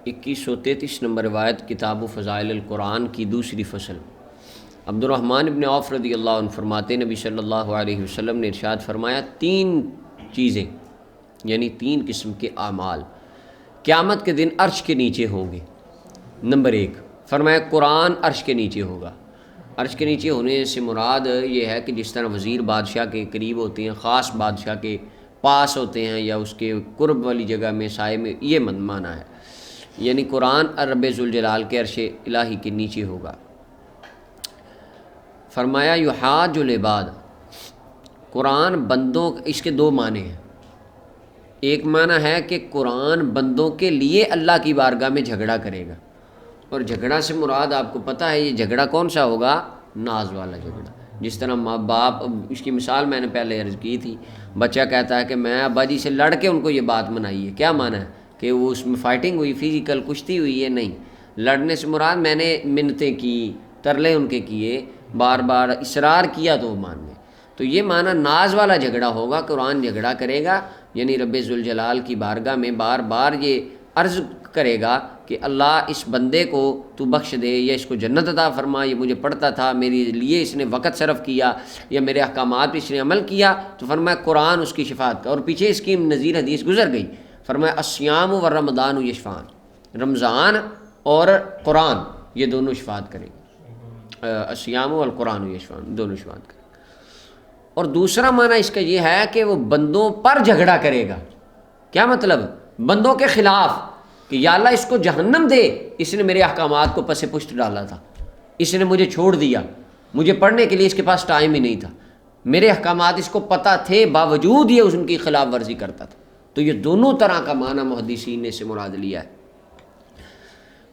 2133 number روایت کتاب و فضائل القرآن کی دوسری فصل۔ عبد الرحمن ابن عوف رضی اللہ عنہ فرماتے نبی صلی اللہ علیہ وسلم نے ارشاد فرمایا 3 چیزیں یعنی 3 قسم کے اعمال قیامت کے دن عرش کے نیچے ہوں گے۔ نمبر 1 فرمایا قرآن عرش کے نیچے ہوگا۔ عرش کے نیچے ہونے سے مراد یہ ہے کہ جس طرح وزیر بادشاہ کے قریب ہوتے ہیں، خاص بادشاہ کے پاس ہوتے ہیں یا اس کے قرب والی جگہ میں سائے میں، یہ معنی ہے، یعنی قرآن رب ذوالجلال کے عرش الہی کے نیچے ہوگا۔ فرمایا یحاج العباد، قرآن بندوں، اس کے 2 معنی ہیں۔ ایک معنی ہے کہ قرآن بندوں کے لیے اللہ کی بارگاہ میں جھگڑا کرے گا، اور جھگڑا سے مراد آپ کو پتہ ہے یہ جھگڑا کون سا ہوگا؟ ناز والا جھگڑا۔ جس طرح ماں باپ، اس کی مثال میں نے پہلے عرض کی تھی، بچہ کہتا ہے کہ میں ابا جی سے لڑ کے ان کو یہ بات منائی ہے، کیا معنی ہے کہ وہ اس میں فائٹنگ ہوئی، فزیکل کشتی ہوئی ہے؟ نہیں، لڑنے سے مراد میں نے منتیں کی، ترلے ان کے کیے، بار بار اصرار کیا تو وہ مان گئے۔ تو یہ معنی ناز والا جھگڑا ہوگا، قرآن جھگڑا کرے گا، یعنی رب ذوالجلال کی بارگاہ میں بار بار یہ عرض کرے گا کہ اللہ اس بندے کو تو بخش دے، یا اس کو جنت عطا فرما، یہ مجھے پڑھتا تھا، میرے لیے اس نے وقت صرف کیا، یا میرے احکامات پہ اس نے عمل کیا، تو فرمایا قرآن اس کی شفاعت کا۔ اور پیچھے اس کی نظیر حدیث گزر گئی، فرمایا الصیام و رمضان یشفعان، رمضان اور قرآن یہ دونوں شفاعت کریں گے، الصیام والقرآن یشفعان، دونوں شفاعت کریں گے۔ اور دوسرا معنی اس کا یہ ہے کہ وہ بندوں پر جھگڑا کرے گا۔ کیا مطلب؟ بندوں کے خلاف کہ یا اللہ اس کو جہنم دے، اس نے میرے احکامات کو پس پشت ڈالا تھا، اس نے مجھے چھوڑ دیا، مجھے پڑھنے کے لیے اس کے پاس ٹائم ہی نہیں تھا، میرے احکامات اس کو پتہ تھے باوجود یہ ان کی خلاف ورزی کرتا تھا۔ تو یہ دونوں طرح کا معنی محدثین نے سے مراد لیا ہے۔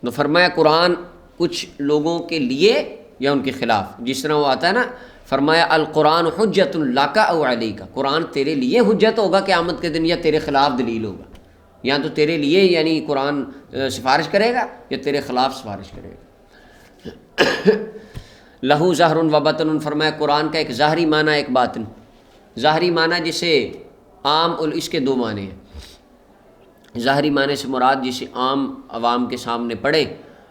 تو فرمایا قرآن کچھ لوگوں کے لیے یا ان کے خلاف، جس طرح وہ آتا ہے نا، فرمایا القرآن حجت لک او علیک، قرآن تیرے لیے حجت ہوگا قیامت کے دن یا تیرے خلاف دلیل ہوگا، یا تو تیرے لیے یعنی قرآن سفارش کرے گا یا تیرے خلاف سفارش کرے گا۔ لہو ظاہر و باطن، فرمایا قرآن کا ایک ظاہری معنی ایک باطن۔ ظاہری معنی جسے عام، اس کے 2 معنی ہیں۔ ظاہری معنی سے مراد جسے عام عوام کے سامنے پڑھے،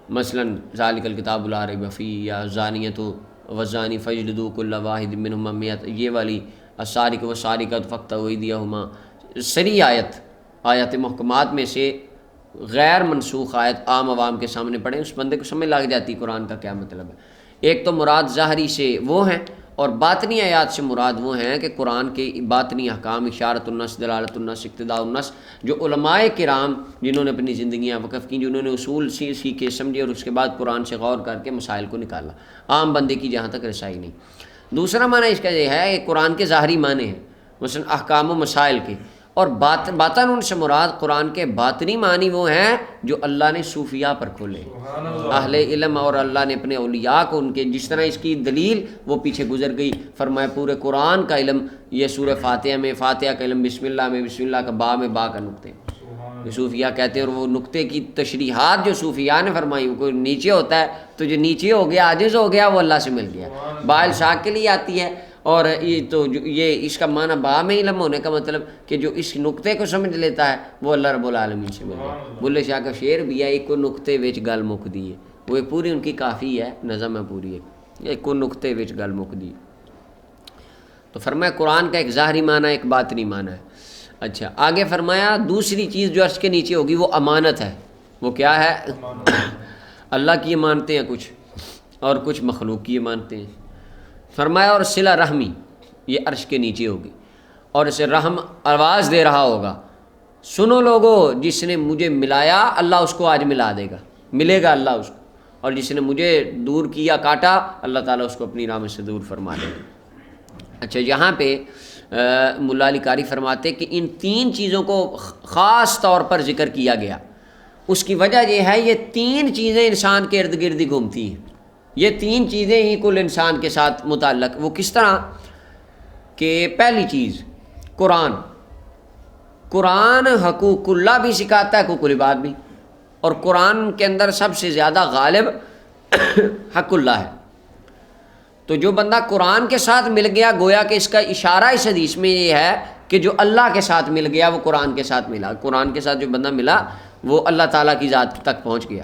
مثلا ذالک الکتاب لا ریب فیہ، یا زانیۃ والزانی فاجلدوا کل واحد منہما مئۃ، یہ والی السارق والسارقۃ فاقطعوا ایدیہما، سری آیت محکمات میں سے غیر منسوخ آیت عام عوام کے سامنے پڑھیں، اس بندے کو سمجھ لگ جاتی قرآن کا کیا مطلب ہے۔ ایک تو مراد ظاہری سے وہ ہیں، اور باطنی آیات سے مراد وہ ہیں کہ قرآن کے باطنی احکام، اشارت النص، دلالت النص، اقتضاء النص، جو علماء کرام جنہوں نے اپنی زندگیاں وقف کی، جنہوں نے اصول سیکھے سمجھے اور اس کے بعد قرآن سے غور کر کے مسائل کو نکالا، عام بندے کی جہاں تک رسائی نہیں۔ دوسرا معنی اس کا یہ ہے کہ قرآن کے ظاہری معنی ہیں، مثلا احکام و مسائل کے، اور باطن ان سے مراد قرآن کے باطنی معنی وہ ہیں جو اللہ نے صوفیاء پر کھولے، اہل علم، اور اللہ نے اپنے اولیاء کو ان کے، جس طرح اس کی دلیل وہ پیچھے گزر گئی، فرمایا پورے قرآن کا علم یہ سورہ فاتحہ میں، فاتحہ کا علم بسم اللہ میں، بسم اللہ کا با میں با کا نقطے جو صوفیاء کہتے ہیں، اور وہ نقطے کی تشریحات جو صوفیاء نے فرمائی، وہ کوئی نیچے ہوتا ہے تو جو نیچے ہو گیا، عاجز ہو گیا، وہ اللہ سے مل گیا، بال شاک کے لیے آتی ہے۔ اور یہ تو یہ اس کا معنی با میں علم ہونے کا مطلب کہ جو اس نقطے کو سمجھ لیتا ہے وہ اللہ رب العالمین سے مل گیا۔ بلے شاہ کا شعر بھی ہے، ایک کو نقطے وچ گل مک دی ہے، وہ ایک پوری ان کی کافی ہے، نظم ہے پوری ہے، ایک کو نقطے وچ گل مک دی۔ تو فرمایا قرآن کا ایک ظاہری معنی ایک باطنی معنی ہے۔ اچھا آگے فرمایا دوسری چیز جو عرش کے نیچے ہوگی وہ امانت ہے۔ وہ کیا ہے؟ اللہ کی مانتے ہیں کچھ، اور کچھ مخلوق کی مانتے ہیں۔ فرمایا اور صلہ رحمی یہ عرش کے نیچے ہوگی، اور اسے رحم آواز دے رہا ہوگا، سنو لوگو جس نے مجھے ملایا اللہ اس کو آج ملا دے گا، ملے گا اللہ اس کو، اور جس نے مجھے دور کیا، کاٹا، اللہ تعالیٰ اس کو اپنی راہ میں سے دور فرما دے گا۔ اچھا یہاں پہ مولا علی قاری فرماتے کہ ان 3 چیزوں کو خاص طور پر ذکر کیا گیا، اس کی وجہ یہ ہے یہ 3 چیزیں انسان کے ارد گرد گھومتی ہیں، یہ 3 چیزیں ہی کل انسان کے ساتھ متعلق۔ وہ کس طرح کہ پہلی چیز قرآن حقوق اللہ بھی سکھاتا ہے، حقوق العباد بھی، اور قرآن کے اندر سب سے زیادہ غالب حق اللہ ہے۔ تو جو بندہ قرآن کے ساتھ مل گیا، گویا کہ اس کا اشارہ اس حدیث میں یہ ہے کہ جو اللہ کے ساتھ مل گیا وہ قرآن کے ساتھ ملا، قرآن کے ساتھ جو بندہ ملا وہ اللہ تعالیٰ کی ذات تک پہنچ گیا۔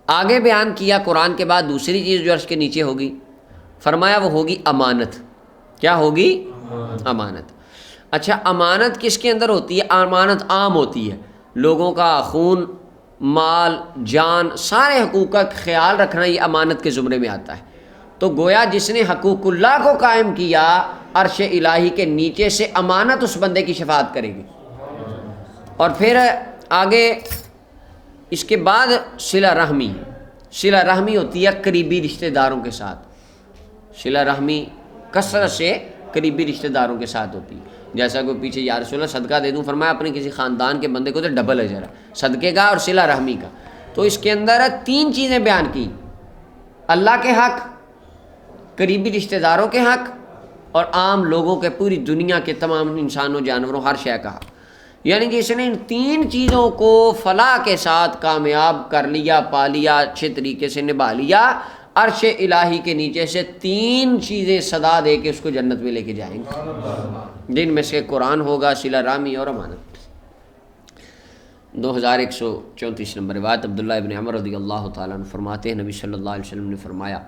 آگے بیان کیا قرآن کے بعد دوسری چیز جو عرش کے نیچے ہوگی، فرمایا وہ ہوگی امانت۔ کیا ہوگی؟ امانت۔ اچھا، امانت کس کے اندر ہوتی ہے؟ امانت عام ہوتی ہے، لوگوں کا خون، مال، جان، سارے حقوق کا خیال رکھنا، یہ امانت کے زمرے میں آتا ہے۔ تو گویا جس نے حقوق اللہ کو قائم کیا، عرش الہی کے نیچے سے امانت اس بندے کی شفاعت کرے گی۔ اور پھر آگے اس کے بعد صلہ رحمی۔ صلہ رحمی ہوتی ہے قریبی رشتہ داروں کے ساتھ، صلہ رحمی کثرت سے قریبی رشتہ داروں کے ساتھ ہوتی ہے۔ جیسا کہ پیچھے یا رسول اللہ صدقہ دے دوں، فرمایا اپنے کسی خاندان کے بندے کو تو ڈبل اجر ہے، صدقے کا اور صلہ رحمی کا۔ تو اس کے اندر 3 چیزیں بیان کی، اللہ کے حق، قریبی رشتہ داروں کے حق، اور عام لوگوں کے، پوری دنیا کے تمام انسانوں، جانوروں، ہر شے کا حق۔ یعنی کہ اس نے ان 3 چیزوں کو فلاح کے ساتھ کامیاب کر لیا، پا لیا، اچھے طریقے سے نبھا لیا، عرش الہی کے نیچے سے 3 چیزیں صدا دے کے اس کو جنت میں لے کے جائیں گے، جن میں سے قرآن ہوگا، صلہ رحمی اور امانت۔ 2134 نمبر روایت عبداللہ ابن عمر رضی اللہ تعالیٰ عنہ فرماتے ہیں، نبی صلی اللہ علیہ وسلم نے فرمایا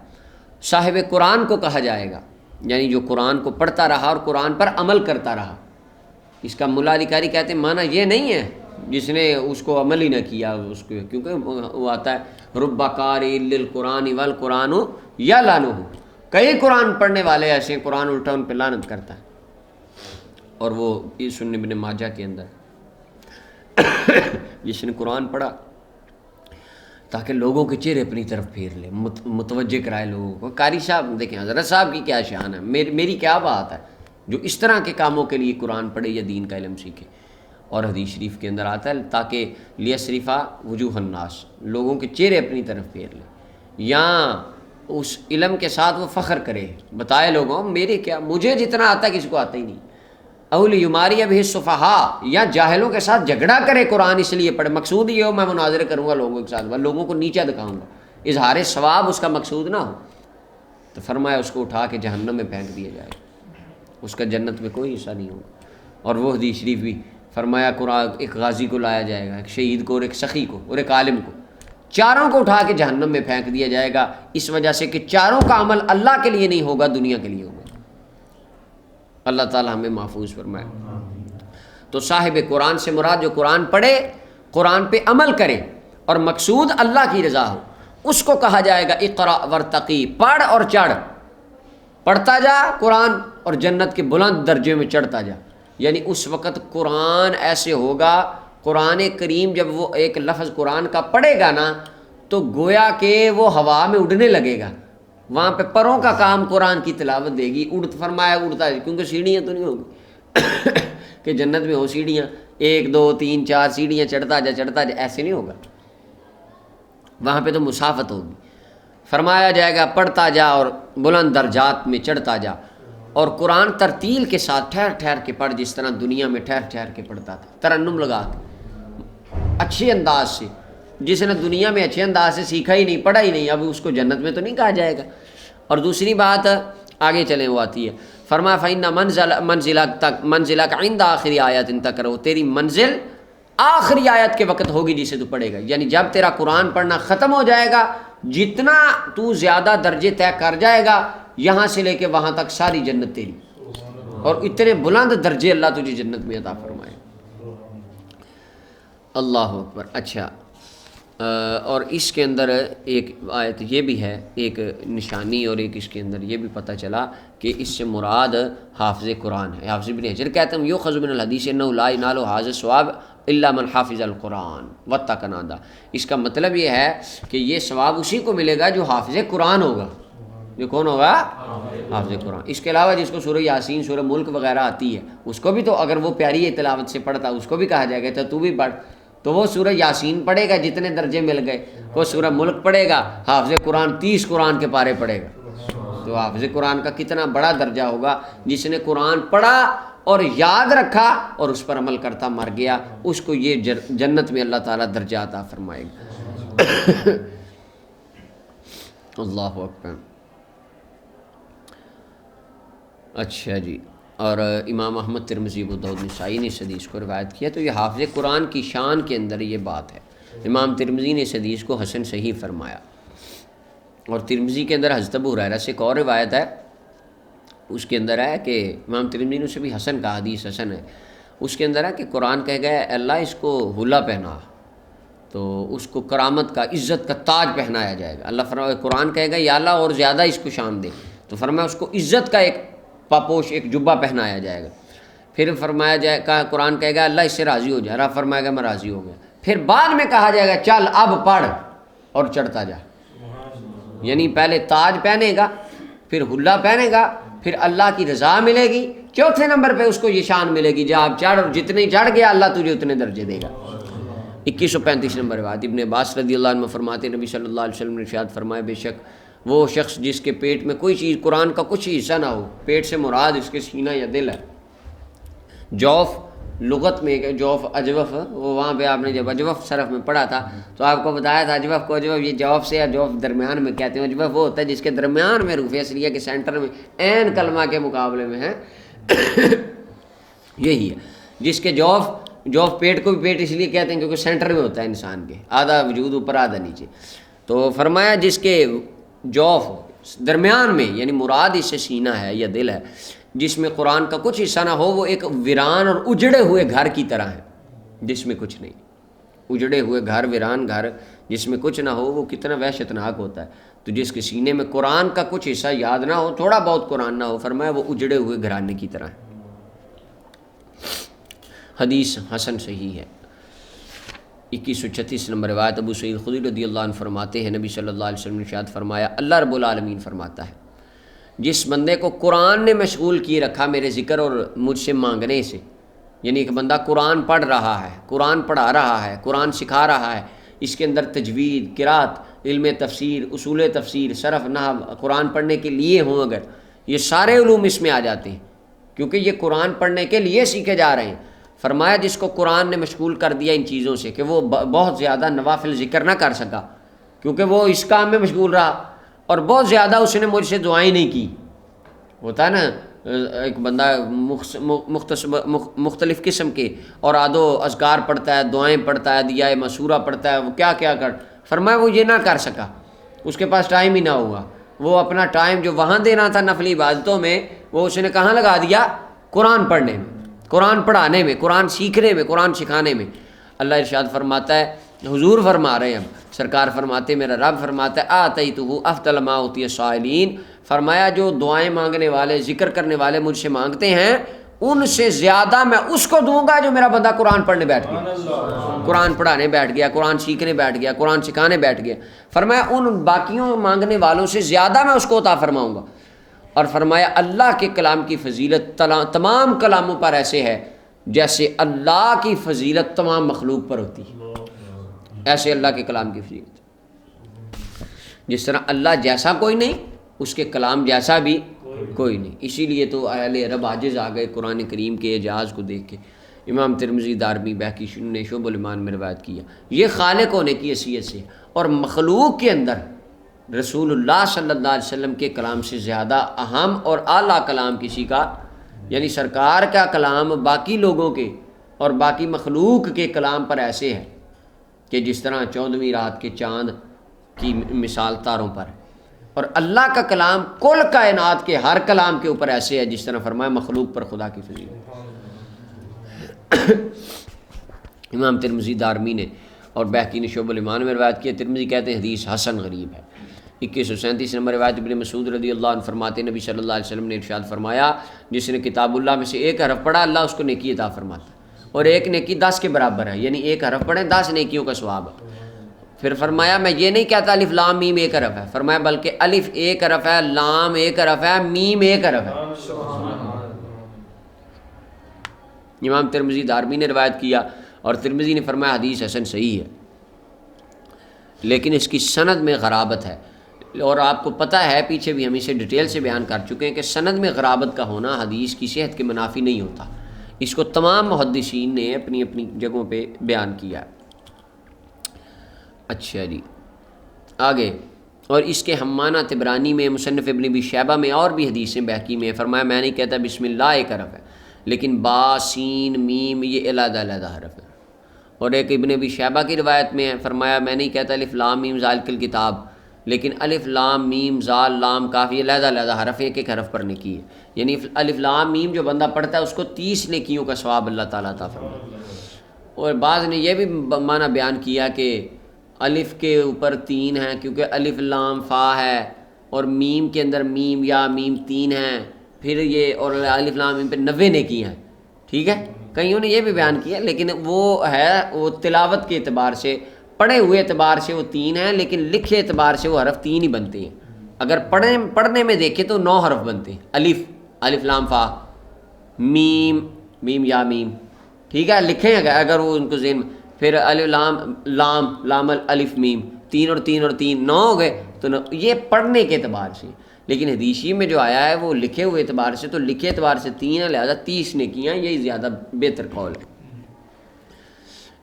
صاحب قرآن کو کہا جائے گا، یعنی جو قرآن کو پڑھتا رہا اور قرآن پر عمل کرتا رہا۔ اس کا ملا علی قاری کہتے ہیں معنی یہ نہیں ہے جس نے اس کو عمل ہی نہ کیا، اس کو، کیونکہ وہ آتا ہے رب قاری للقرآن والقرآن یلعنہ، کئی قرآن پڑھنے والے ایسے ہیں قرآن الٹا ان پہ لعنت کرتا ہے۔ اور وہ یہ سنن ابن ماجہ کے اندر جس نے قرآن پڑھا تاکہ لوگوں کے چہرے اپنی طرف پھیر لے، متوجہ کرائے لوگوں کو۔ قاری صاحب دیکھیں، حضرت صاحب کی کیا شان ہے، میری کیا بات ہے جو اس طرح کے کاموں کے لیے قرآن پڑھے یا دین کا علم سیکھے۔ اور حدیث شریف کے اندر آتا ہے تاکہ لیصرفا وجوہ الناس، لوگوں کے چہرے اپنی طرف پھیر لے، یا اس علم کے ساتھ وہ فخر کرے، بتائے لوگوں میرے کیا، مجھے جتنا آتا ہے کسی کو آتا ہی نہیں۔ اول یماری ابھی صفحا، یا جاہلوں کے ساتھ جھگڑا کرے، قرآن اس لیے پڑھے، مقصود یہ ہو میں مناظرے کروں گا لوگوں کے ساتھ، لوگوں کو نیچا دکھاؤں گا، اظہار ثواب اس کا مقصود نہ ہو، تو فرمایا اس کو اٹھا کے جہنم میں پھینک دیا جائے، اس کا جنت میں کوئی حصہ نہیں ہوگا۔ اور وہ حدیث شریف بھی فرمایا قرآن ایک غازی کو لایا جائے گا، ایک شہید کو، اور ایک سخی کو، اور ایک عالم کو، چاروں کو اٹھا کے جہنم میں پھینک دیا جائے گا، اس وجہ سے کہ چاروں کا عمل اللہ کے لیے نہیں ہوگا، دنیا کے لیے ہوگا۔ اللہ تعالی ہمیں محفوظ فرمائے۔ تو صاحب قرآن سے مراد جو قرآن پڑھے، قرآن پہ عمل کرے اور مقصود اللہ کی رضا ہو، اس کو کہا جائے گا اقرا ورتقی، پڑھ اور چڑھ، پڑھتا جا قرآن اور جنت کے بلند درجے میں چڑھتا جا۔ یعنی اس وقت قرآن ایسے ہوگا، قرآن کریم جب وہ ایک لفظ قرآن کا پڑھے گا نا تو گویا کہ وہ ہوا میں اڑنے لگے گا، وہاں پہ پروں کا کام قرآن کی تلاوت دے گی، اڑت فرمایا اڑتا ہے، کیونکہ سیڑھیاں تو نہیں ہوگی کہ جنت میں ہو سیڑھیاں 1 2 3 4 سیڑھیاں چڑھتا جا، ایسے نہیں ہوگا، وہاں پہ تو مسافت ہوگی۔ فرمایا جائے گا پڑھتا جا اور بلند درجات میں چڑھتا جا، اور قرآن ترتیل کے ساتھ ٹھہر ٹھہر کے پڑھ، جس طرح دنیا میں ٹھہر ٹھہر کے پڑھتا تھا، ترنم لگا کے اچھے انداز سے۔ جس نے دنیا میں اچھے انداز سے سیکھا ہی نہیں، پڑھا ہی نہیں، اب اس کو جنت میں تو نہیں کہا جائے گا۔ اور دوسری بات آگے چلیں وہ آتی ہے، فرمایا فَإِنَّ منزلک عند آخری آیت تقرأ، تیری منزل آخری آیت کے وقت ہوگی جسے تو پڑھے گا، یعنی جب تیرا قرآن پڑھنا ختم ہو جائے گا، جتنا تو زیادہ درجے طے کر جائے گا، یہاں سے لے کے وہاں تک ساری جنت تیری، اور اتنے بلند درجے اللہ تجھے جنت میں عطا فرمائے۔ اللہ اکبر۔ اچھا، اور اس کے اندر ایک آیت یہ بھی ہے، ایک نشانی، اور ایک اس کے اندر یہ بھی پتہ چلا کہ اس سے مراد حافظ قرآن ہے۔ حافظ ابن حجر کہتے ہیں یؤخذ من الحدیث انہ لا ینال ھذا الثواب الا من حافظ القرآن واتقنادا، اس کا مطلب یہ ہے کہ یہ ثواب اسی کو ملے گا جو حافظ قرآن ہوگا۔ جو کون ہوگا؟ حافظ قرآن۔ اس کے علاوہ جس کو سورہ یاسین، سورہ ملک وغیرہ آتی ہے، اس کو بھی تو اگر وہ پیاری تلاوت سے پڑھتا اس کو بھی کہا جائے گا تو بھی پڑھ، تو وہ سورہ یاسین پڑھے گا جتنے درجے مل گئے، وہ سورہ ملک پڑھے گا، حافظ قرآن 30 قرآن کے پارے پڑھے گا، تو حافظ قرآن کا کتنا بڑا درجہ ہوگا۔ جس نے قرآن پڑھا اور یاد رکھا اور اس پر عمل کرتا مر گیا، اس کو یہ جنت میں اللہ تعالیٰ درجہ عطا فرمائے گا۔ اللہ اکبر۔ اچھا جی، اور امام احمد، ترمذی، ابو داؤد، نسائی نے اس حدیث کو روایت کیا. تو یہ حافظ قرآن کی شان کے اندر یہ بات ہے. امام ترمذی نے اس حدیث کو حسن صحیح فرمایا. اور ترمذی کے اندر حضرت ابو ہریرہ سے ایک اور روایت ہے، اس کے اندر ہے کہ امام ترمذی نے اسے بھی حسن کہا، حدیث حسن ہے. اس کے اندر ہے کہ قرآن کہے گا اللہ اس کو حلہ پہنا، تو اس کو کرامت کا، عزت کا تاج پہنایا جائے گا. اللہ فرمایا، قرآن کہے گا یا اللہ اور زیادہ اس کو شان دے، تو فرمایا اس کو عزت کا ایک پاپوش، ایک جبہ پہنایا جائے گا. پھر فرمایا جائے گا، قرآن کہے گا اللہ اس سے راضی ہو جائے، اللہ فرمائے گا میں راضی ہو گیا. پھر بعد میں کہا جائے گا چل اب پڑھ اور چڑھتا جا. یعنی پہلے تاج پہنے گا، پھر حلہ پہنے گا، پھر اللہ کی رضا ملے گی، چوتھے نمبر پہ اس کو یہ شان ملے گی جہاں آپ چڑھ، اور جتنے چڑھ گیا اللہ تجھے اتنے درجے دے گا. 2135 نمبر بات. ابن عباس رضی اللہ عنہ فرماتے نبی صلی اللہ علیہ وسلم نے ارشاد فرمایا بے شک وہ شخص جس کے پیٹ میں کوئی چیز، قرآن کا کچھ حصہ نہ ہو، پیٹ سے مراد اس کے سینہ یا دل ہے. جوف لغت میں جوف اجوف، وہ وہاں پہ آپ نے جب اجوف صرف میں پڑھا تھا تو آپ کو بتایا تھا اجوف کو، اجوف یہ جوف سے یا جوف درمیان میں کہتے ہیں. اجوف وہ ہوتا ہے جس کے درمیان میں حروف اصلیہ کے سینٹر میں عین کلمہ کے مقابلے میں ہے یہی ہے. جس کے جوف پیٹ کو بھی پیٹ اس لیے کہتے ہیں کیونکہ سینٹر میں ہوتا ہے انسان کے، آدھا وجود اوپر آدھا نیچے. تو فرمایا جس کے جوف درمیان میں، یعنی مراد اس سے سینہ ہے یا دل ہے، جس میں قرآن کا کچھ حصہ نہ ہو، وہ ایک ویران اور اجڑے ہوئے گھر کی طرح ہے جس میں کچھ نہیں. اجڑے ہوئے گھر، ویران گھر جس میں کچھ نہ ہو، وہ کتنا وحشتناک ہوتا ہے. تو جس کے سینے میں قرآن کا کچھ حصہ یاد نہ ہو، تھوڑا بہت قرآن نہ ہو، فرمایا وہ اجڑے ہوئے گھرانے کی طرح ہے. حدیث حسن صحیح ہے. 2136 نمبر روایت. ابو سعید خدری رضی اللہ عنہ فرماتے ہیں نبی صلی اللہ علیہ وسلم نے ارشاد فرمایا اللہ رب العالمین فرماتا ہے جس بندے کو قرآن نے مشغول کیے رکھا میرے ذکر اور مجھ سے مانگنے سے، یعنی ایک بندہ قرآن پڑھ رہا ہے، قرآن پڑھا رہا ہے، قرآن سکھا رہا ہے، اس کے اندر تجوید، قرات، علم تفسیر، اصول تفسیر، صرف، نحو، قرآن پڑھنے کے لیے ہوں، اگر یہ سارے علوم اس میں آ جاتے ہیں کیونکہ یہ قرآن پڑھنے کے لیے سیکھے جا رہے ہیں. فرمایا جس کو قرآن نے مشغول کر دیا ان چیزوں سے کہ وہ بہت زیادہ نوافل ذکر نہ کر سکا کیونکہ وہ اس کام میں مشغول رہا، اور بہت زیادہ اس نے مجھ سے دعائیں نہیں کی. ہوتا ہے نا ایک بندہ مختلف قسم کے اور آدھو اذکار پڑھتا ہے، دعائیں پڑھتا ہے، دیا مسورہ پڑھتا ہے، وہ کیا کیا کر، فرمایا وہ یہ نہ کر سکا، اس کے پاس ٹائم ہی نہ ہوا. وہ اپنا ٹائم جو وہاں دینا تھا نفلی عبادتوں میں، وہ اس نے کہاں لگا دیا؟ قرآن پڑھنے میں، قرآن پڑھانے میں، قرآن سیکھنے میں، قرآن سکھانے میں. اللہ ارشاد فرماتا ہے، حضور فرما رہے ہیں، اب سرکار فرماتے، میرا رب فرماتا ہے آتیتہ افضل ما اوتی السائلین، فرمایا جو دعائیں مانگنے والے، ذکر کرنے والے مجھ سے مانگتے ہیں ان سے زیادہ میں اس کو دوں گا جو میرا بندہ قرآن پڑھنے بیٹھ گیا، قرآن پڑھانے بیٹھ گیا، قرآن سیکھنے بیٹھ گیا، قرآن سکھانے بیٹھ گیا. فرمایا ان باقیوں مانگنے والوں سے زیادہ میں اس کو عطا فرماؤں گا. اور فرمایا اللہ کے کلام کی فضیلت تمام کلاموں پر ایسے ہے جیسے اللہ کی فضیلت تمام مخلوق پر ہوتی ہے، ایسے اللہ کے کلام کی فضیلت. جس طرح اللہ جیسا کوئی نہیں، اس کے کلام جیسا بھی کوئی نہیں. اسی لیے تو اہل عرب عاجز آ گئے قرآن کریم کے اعجاز کو دیکھ کے. امام ترمذی، دارمی، بہقی نے شعب الایمان میں روایت کیا. یہ خالق ہونے کی حیثیت سے اور مخلوق کے اندر رسول اللہ صلی اللہ علیہ وسلم کے کلام سے زیادہ اہم اور اعلیٰ کلام کسی کا، یعنی سرکار کا کلام باقی لوگوں کے اور باقی مخلوق کے کلام پر ایسے ہے کہ جس طرح 14ویں رات کے چاند کی مثال تاروں پر، اور اللہ کا کلام کل کائنات کے ہر کلام کے اوپر ایسے ہے جس طرح فرمایا مخلوق پر خدا کی فضیلت. امام ترمذی، دارمی نے اور بہقی نے شعب الایمان میں روایت کیا. ترمذی کہتے ہیں حدیث حسن غریب ہے. 2137 نمبر روایت. ابن مسعود رضی اللہ عنہ فرماتے نبی صلی اللہ علیہ وسلم نے ارشاد فرمایا جس نے کتاب اللہ میں سے ایک حرف پڑھا اللہ اس کو نیکی عطا فرماتا ہے، اور ایک نیکی 10 کے برابر ہے، یعنی ایک حرف پڑھیں 10 نیکیوں کا ثواب ہے. پھر فرمایا میں یہ نہیں کہتا الف لام میم ایک حرف ہے، فرمایا بلکہ الف ایک حرف ہے، لام ایک حرف ہے، میم ایک حرف ہے. امام ترمذی، دارمی نے روایت کیا اور ترمذی نے فرمایا حدیث حسن صحیح ہے، لیکن اس کی سند میں غرابت ہے. اور آپ کو پتہ ہے پیچھے بھی ہم اسے ڈیٹیل سے بیان کر چکے ہیں کہ سند میں غرابت کا ہونا حدیث کی صحت کے منافی نہیں ہوتا. اس کو تمام محدثین نے اپنی اپنی جگہوں پہ بیان کیا. اچھا جی، آگے اور اس کے ہمانہ طبرانی میں، مصنف ابن ابی شیبہ میں اور بھی حدیثیں بحقی میں، فرمایا میں نہیں کہتا بسم اللہ ایک حرف ہے، لیکن با، سین، میم یہ علیحدہ علیحدہ حرف ہے۔ اور ایک ابن ابی شیبہ کی روایت میں ہے، فرمایا میں نہیں کہتا الف لام میم ذالک الکتاب، لیکن الف لام میم زال لام کاف یہ علیحدہ علیحدہ حرف ہے، ایک ایک حرف پڑھنے کی ہے، یعنی الف لام میم جو بندہ پڑھتا ہے اس کو 30 نیکیوں کا ثواب اللہ تعالیٰ عطا فرمائے۔ اور بعض نے یہ بھی معنی بیان کیا کہ الف کے اوپر 3 ہیں کیونکہ الف لام فا ہے، اور میم کے اندر میم یا میم 3 ہیں، پھر یہ اور الف لام میم پہ 90 نیکی ہیں، ٹھیک ہے۔ کئیوں نے یہ بھی بیان کیا، لیکن وہ ہے وہ تلاوت کے اعتبار سے، پڑھے ہوئے اعتبار سے وہ 3 ہیں، لیکن لکھے اعتبار سے وہ حرف 3 ہی بنتے ہیں۔ اگر پڑھنے میں دیکھیں تو 9 حرف بنتے ہیں، الف لام فا، میم میم یا میم، ٹھیک ہے، لکھیں اگر وہ ان کو ذہن میں، پھر الف لام الف میم، 3 اور 3 اور 3 9 ہو گئے، تو یہ پڑھنے کے اعتبار سے، لیکن حدیثی میں جو آیا ہے وہ لکھے ہوئے اعتبار سے، تو لکھے اعتبار سے 3 ہے، لہذا 30 نیکیاں، یہی زیادہ بہتر قول ہے۔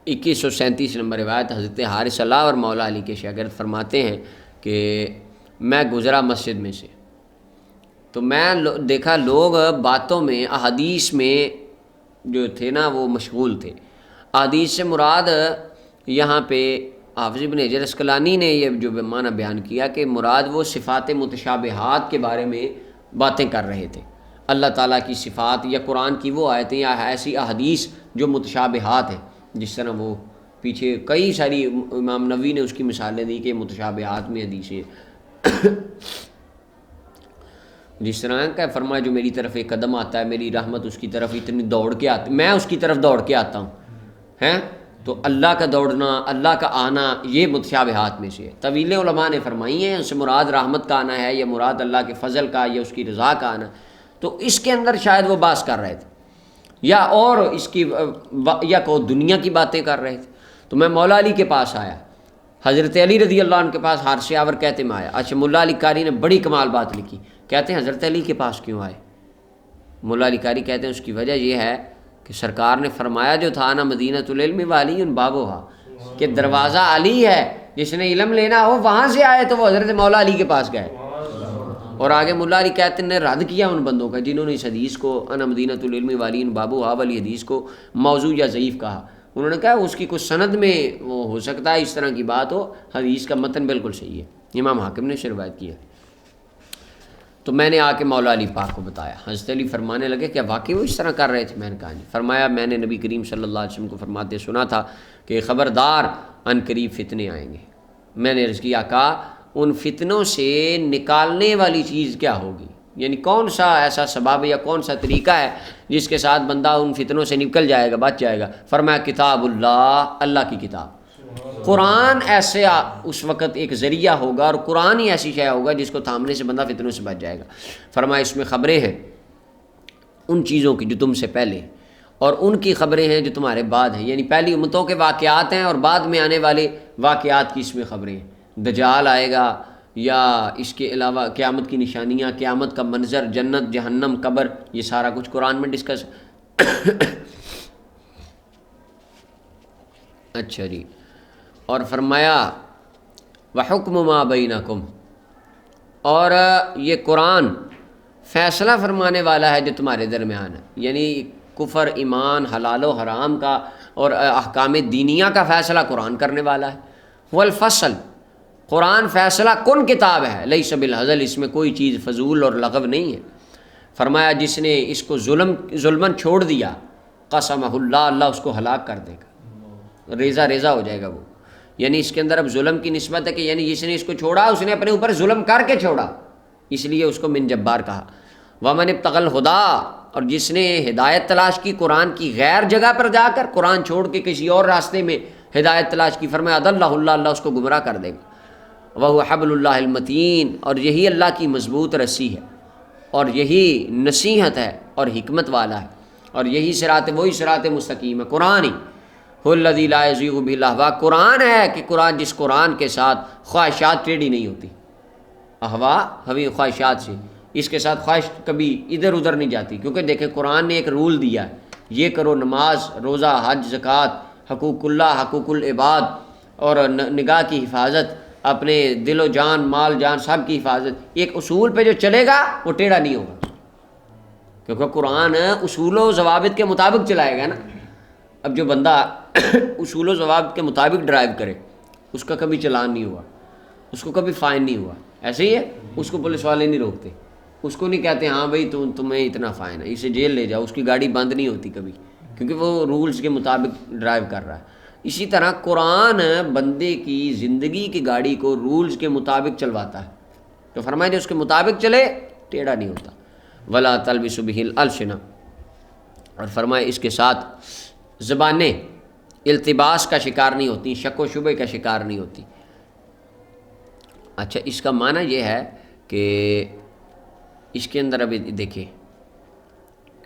2137 نمبر روایت، حضرت حارث اللہ اور مولا علی کے شاگرد فرماتے ہیں کہ میں گزرا مسجد میں سے، تو میں دیکھا لوگ باتوں میں، احادیث میں جو تھے نا وہ مشغول تھے۔ احادیث سے مراد یہاں پہ حافظ ابن حجر اسقلانی نے یہ جو معنی بیان کیا کہ مراد وہ صفات متشابہات کے بارے میں باتیں کر رہے تھے، اللہ تعالیٰ کی صفات یا قرآن کی وہ آیتیں یا ایسی احادیث جو متشابہات ہیں، جس طرح وہ پیچھے کئی ساری امام نووی نے اس کی مثالیں دی کہ متشابہات میں حدیثیں جس طرح کہ فرمایا جو میری طرف ایک قدم آتا ہے میری رحمت اس کی طرف اتنی دوڑ کے آتی، میں اس کی طرف دوڑ کے آتا ہوں، ہیں تو اللہ کا دوڑنا، اللہ کا آنا، یہ متشابہات میں سے ہے۔ طویل علماء نے فرمائی ہیں اس سے مراد رحمت کا آنا ہے یا مراد اللہ کے فضل کا یا اس کی رضا کا آنا، تو اس کے اندر شاید وہ بحث کر رہے تھے یا اور اس کی یا کو دنیا کی باتیں کر رہے تھے۔ تو میں مولا علی کے پاس آیا، حضرت علی رضی اللہ عنہ کے پاس حارث آور کہتے میں آیا۔ اچھا، ملا علی قاری نے بڑی کمال بات لکھی، کہتے ہیں حضرت علی کے پاس کیوں آئے؟ ملا علی قاری کہتے ہیں اس کی وجہ یہ ہے کہ سرکار نے فرمایا جو تھا نا مدینۃ العلم والی ان بابوہا، کہ دروازہ علی ہے، جس نے علم لینا ہو وہاں سے آئے، تو وہ حضرت مولا علی کے پاس گئے۔ اور آگے ملا علی کہتے ہیں رد کیا ان بندوں کا جنہوں نے اس حدیث کو انا مدینۃ العلم والی ان بابوہا والی حدیث کو موضوع یا ضعیف کہا۔ انہوں نے کہا اس کی کچھ سند میں وہ ہو سکتا ہے اس طرح کی بات ہو، حدیث کا متن بالکل صحیح ہے، امام حاکم نے روایت کیا۔ تو میں نے آ کے مولا علی پاک کو بتایا، حضرت علی فرمانے لگے کہ واقعی وہ اس طرح کر رہے تھے؟ میں نے کہا جی۔ فرمایا میں نے نبی کریم صلی اللہ علیہ وسلم کو فرماتے سنا تھا کہ خبردار ان قریب فتنے آئیں گے۔ میں نے عرض کیا کہا ان فتنوں سے نکالنے والی چیز کیا ہوگی، یعنی کون سا ایسا سبب یا کون سا طریقہ ہے جس کے ساتھ بندہ ان فتنوں سے نکل جائے گا، بچ جائے گا؟ فرمایا کتاب اللہ، اللہ کی کتاب، قرآن ایسے اس وقت ایک ذریعہ ہوگا، اور قرآن ہی ایسی شے ہوگا جس کو تھامنے سے بندہ فتنوں سے بچ جائے گا۔ فرمایا اس میں خبریں ہیں ان چیزوں کی جو تم سے پہلے، اور ان کی خبریں ہیں جو تمہارے بعد ہیں، یعنی پہلی امتوں کے واقعات ہیں اور بعد میں آنے والے واقعات کی اس میں خبریں ہیں۔ دجال آئے گا، یا اس کے علاوہ قیامت کی نشانیاں، قیامت کا منظر، جنت جہنم قبر، یہ سارا کچھ قرآن میں ڈسکس اچھا جی۔ اور فرمایا وَحُكْمُ مَا بَيْنَكُمْ، اور یہ قرآن فیصلہ فرمانے والا ہے جو تمہارے درمیان ہے، یعنی کفر ایمان حلال و حرام کا اور احکام دینیہ کا فیصلہ قرآن کرنے والا ہے۔ والفصل، قرآن فیصلہ کن کتاب ہے، لیس بالہزل، اس میں کوئی چیز فضول اور لغو نہیں ہے۔ فرمایا جس نے اس کو ظلمن چھوڑ دیا قسمہ اللہ، اللہ اس کو ہلاک کر دے گا، ریزہ ریزہ ہو جائے گا وہ، یعنی اس کے اندر اب ظلم کی نسبت ہے کہ یعنی جس نے اس کو چھوڑا اس نے اپنے اوپر ظلم کر کے چھوڑا، اس لیے اس کو من جبار کہا۔ ومن ابتغى الهدى، اور جس نے ہدایت تلاش کی قرآن کی غیر جگہ پر جا کر، قرآن چھوڑ کے کسی اور راستے میں ہدایت تلاش کی، فرمایا اضلہ اللہ، اللہ اس کو گمراہ کر دے گا۔ وَهُوَ حَبْلُ اللَّهِ الْمَتِينُ، اور یہی اللہ کی مضبوط رسی ہے، اور یہی نصیحت ہے اور حکمت والا ہے، اور یہی وہی صراط مستقیم ہے، قرآن ہی۔ هُوَ الَّذِي لَا يَزِيغُ بِهِ الْأَهْوَاءُ، قرآن ہے کہ جس قرآن کے ساتھ خواہشات ٹیڑھی نہیں ہوتی، احوا ہوی خواہشات سے، اس کے ساتھ خواہش کبھی ادھر ادھر نہیں جاتی، کیونکہ دیکھیں قرآن نے ایک رول دیا ہے، یہ کرو، نماز، روزہ، حج، زکوٰۃ، حقوق اللہ، حقوق العباد، اور نگاہ کی حفاظت، اپنے دل و جان مال جان سب کی حفاظت، ایک اصول پہ جو چلے گا وہ ٹیڑھا نہیں ہوگا، کیونکہ قرآن اصول و ضوابط کے مطابق چلائے گا نا۔ اب جو بندہ اصول و ضوابط کے مطابق ڈرائیو کرے اس کا کبھی چلان نہیں ہوا، اس کو کبھی فائن نہیں ہوا، ایسے ہی ہے، اس کو پولیس والے نہیں روکتے، اس کو نہیں کہتے ہاں بھائی تمہیں اتنا فائن ہے، اسے جیل لے جاؤ، اس کی گاڑی بند نہیں ہوتی کبھی، کیونکہ وہ رولز کے مطابق ڈرائیو کر رہا ہے۔ اسی طرح قرآن بندے کی زندگی کی گاڑی کو رولز کے مطابق چلواتا ہے، تو فرمایا جو اس کے مطابق چلے ٹیڑھا نہیں ہوتا۔ ولا تلبسوا بہ الالسنۃ، اور فرمایا اس کے ساتھ زبانیں التباس کا شکار نہیں ہوتی، شک و شبے کا شکار نہیں ہوتی۔ اچھا، اس کا معنی یہ ہے کہ اس کے اندر ابھی دیکھیں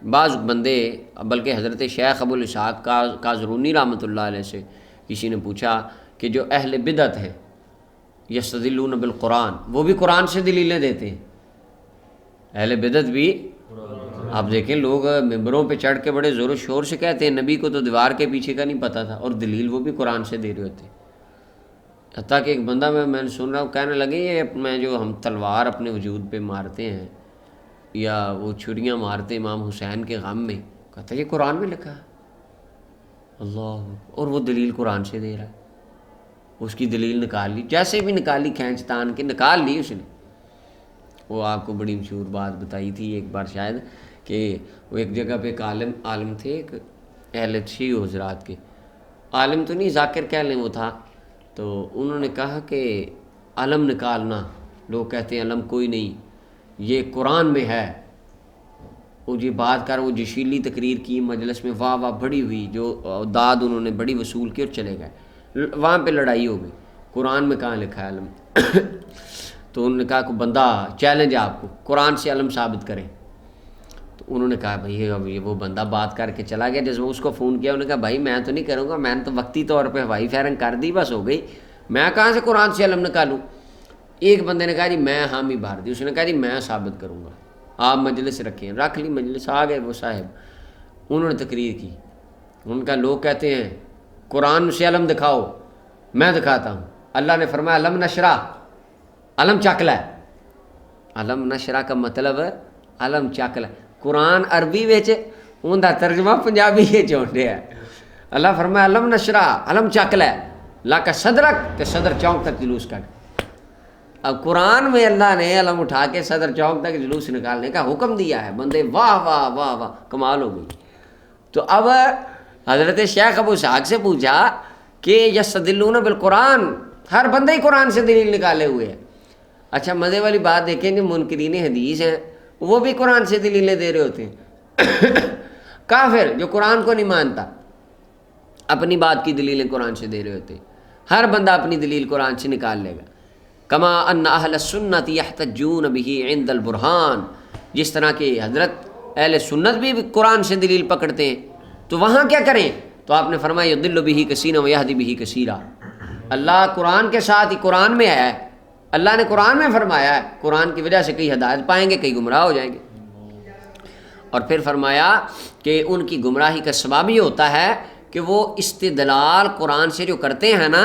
بعض بندے، بلکہ حضرت شیخ ابو الاسحاق کازرونی رحمۃ اللہ علیہ سے کسی نے پوچھا کہ جو اہل بدعت ہیں یستدلون بالقرآن، وہ بھی قرآن سے دلیلیں دیتے ہیں، اہل بدعت بھی، آپ دیکھیں لوگ ممبروں پہ چڑھ کے بڑے زور و شور سے کہتے ہیں نبی کو تو دیوار کے پیچھے کا نہیں پتہ تھا، اور دلیل وہ بھی قرآن سے دے رہے ہوتے ہیں۔ حتیٰ کہ ایک بندہ میں نے سن رہا ہوں کہنے لگے یہ میں جو ہم تلوار اپنے وجود پہ مارتے ہیں یا وہ چھریاں مارتے امام حسین کے غم میں، کہتا ہے یہ قرآن میں لکھا ہے، اللہ، اور وہ دلیل قرآن سے دے رہا ہے، اس کی دلیل نکال لی، جیسے بھی نکالی کھینچ تان کے نکال لی اس نے۔ وہ آپ کو بڑی مشہور بات بتائی تھی ایک بار شاید، کہ وہ ایک جگہ پہ ایک عالم تھے، ایک اہل شیعہ حضرات کے، عالم تو نہیں ذاکر کہہ لیں وہ تھا، تو انہوں نے کہا کہ علم نکالنا، لوگ کہتے ہیں علم کوئی نہیں، یہ قرآن میں ہے۔ وہ یہ بات کر وہ جشیلی تقریر کی مجلس میں، واہ واہ بڑی ہوئی، جو داد انہوں نے بڑی وصول کی، اور چلے گئے، وہاں پہ لڑائی ہو گئی، قرآن میں کہاں لکھا ہے علم؟ تو انہوں نے کہا کہ بندہ چیلنج ہے آپ کو، قرآن سے علم ثابت کریں۔ تو انہوں نے کہا بھائی اب وہ بندہ بات کر کے چلا گیا، جب اس کو فون کیا انہوں نے کہا بھائی میں تو نہیں کروں گا، میں نے تو وقتی طور پہ ہوائی فائرنگ کر دی، بس ہو گئی، میں کہاں سے قرآن سے علم نکالوں؟ ایک بندے نے کہا جی میں حامی بھار دی، اس نے کہا جی میں ثابت کروں گا، آپ مجلس رکھیں، رکھ لی مجلس، آ گئے وہ صاحب، انہوں نے تقریر کی، ان کا لوگ کہتے ہیں قرآن سے علم دکھاؤ، میں دکھاتا ہوں، اللہ نے فرمایا علم نشرہ، علم چکلا ہے، علم نشرہ کا مطلب علم چکلا، قرآن عربی ویچ ان کا ترجمہ پنجابی یہ چونڈے ہے، اللہ فرمایا علم نشرہ، علم چکلا ہے، لا کا صدرک تے صدر چونک تک جلوس کر۔ اب قرآن میں اللہ نے علم اٹھا کے صدر چوک تک جلوس نکالنے کا حکم دیا ہے، بندے واہ واہ واہ واہ کمال ہو گئی۔ تو اب حضرت شیخ ابو اسحاق سے پوچھا کہ یستدلون بالقرآن، ہر بندے ہی قرآن سے دلیل نکالے ہوئے ہے۔ اچھا مزے والی بات دیکھیں جو منکرین حدیث ہیں وہ بھی قرآن سے دلیلیں دے رہے ہوتے ہیں۔ کافر جو قرآن کو نہیں مانتا اپنی بات کی دلیلیں قرآن سے دے رہے ہوتے ہیں، ہر بندہ اپنی دلیل قرآن سے نکال لے گا۔ کما ان اہل السنت یحتجون بہ عند البرہان، جس طرح کہ حضرت اہل سنت بھی قرآن سے دلیل پکڑتے ہیں، تو وہاں کیا کریں؟ تو آپ نے فرمایا یضل بہ کثیرا ویہدی بہ کثیرا، اللہ قرآن کے ساتھ ہی قرآن میں ہے، اللہ نے قرآن میں فرمایا ہے، قرآن کی وجہ سے کئی ہدایت پائیں گے، کئی گمراہ ہو جائیں گے۔ اور پھر فرمایا کہ ان کی گمراہی کا سبب یہ ہوتا ہے کہ وہ استدلال قرآن سے جو کرتے ہیں نا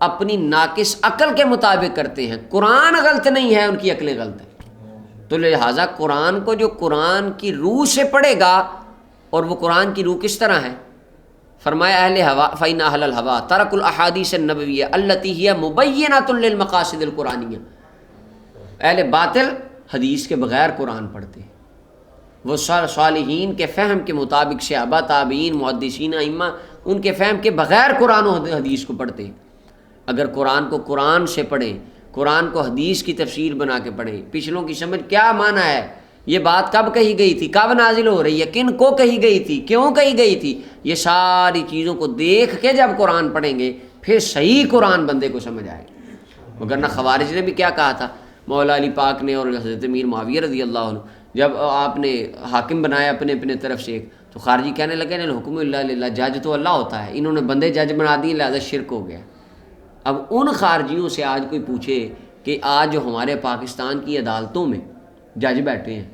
اپنی ناقص عقل کے مطابق کرتے ہیں، قرآن غلط نہیں ہے، ان کی عقلیں غلط ہیں۔ تو لہٰذا قرآن کو جو قرآن کی روح سے پڑھے گا، اور وہ قرآن کی روح کس طرح ہے؟ فرمایا اہل ہوا فإن اہل الہوا ترکوا الاحادیث النبویہ التی ہی مبینۃ للمقاصد القرآنیہ، اہل باطل حدیث کے بغیر قرآن پڑھتے ہیں، وہ صالحین کے فہم کے مطابق، صحابہ تابعین محدثین ائمہ ان کے فہم کے بغیر قرآن و حدیث کو پڑھتے ہیں۔ اگر قرآن کو قرآن سے پڑھیں، قرآن کو حدیث کی تفسیر بنا کے پڑھیں، پچھلوں کی سمجھ کیا معنی ہے، یہ بات کب کہی گئی تھی، کب نازل ہو رہی ہے، کن کو کہی گئی تھی، کیوں کہی گئی تھی، یہ ساری چیزوں کو دیکھ کے جب قرآن پڑھیں گے پھر صحیح قرآن بندے کو سمجھ آئے گا۔ وگرنہ خوارج نے بھی کیا کہا تھا، مولا علی پاک نے اور حضرت امیر معاویہ رضی اللہ عنہ، جب آپ نے حاکم بنایا اپنے طرف سے ایک، تو خارجی کہنے لگے الحکم الا للہ، جج تو اللہ ہوتا ہے، انہوں نے بندے جج بنا دیے، لہذا شرک ہو گیا۔ اب ان خارجیوں سے آج کوئی پوچھے کہ آج جو ہمارے پاکستان کی عدالتوں میں جج بیٹھے ہیں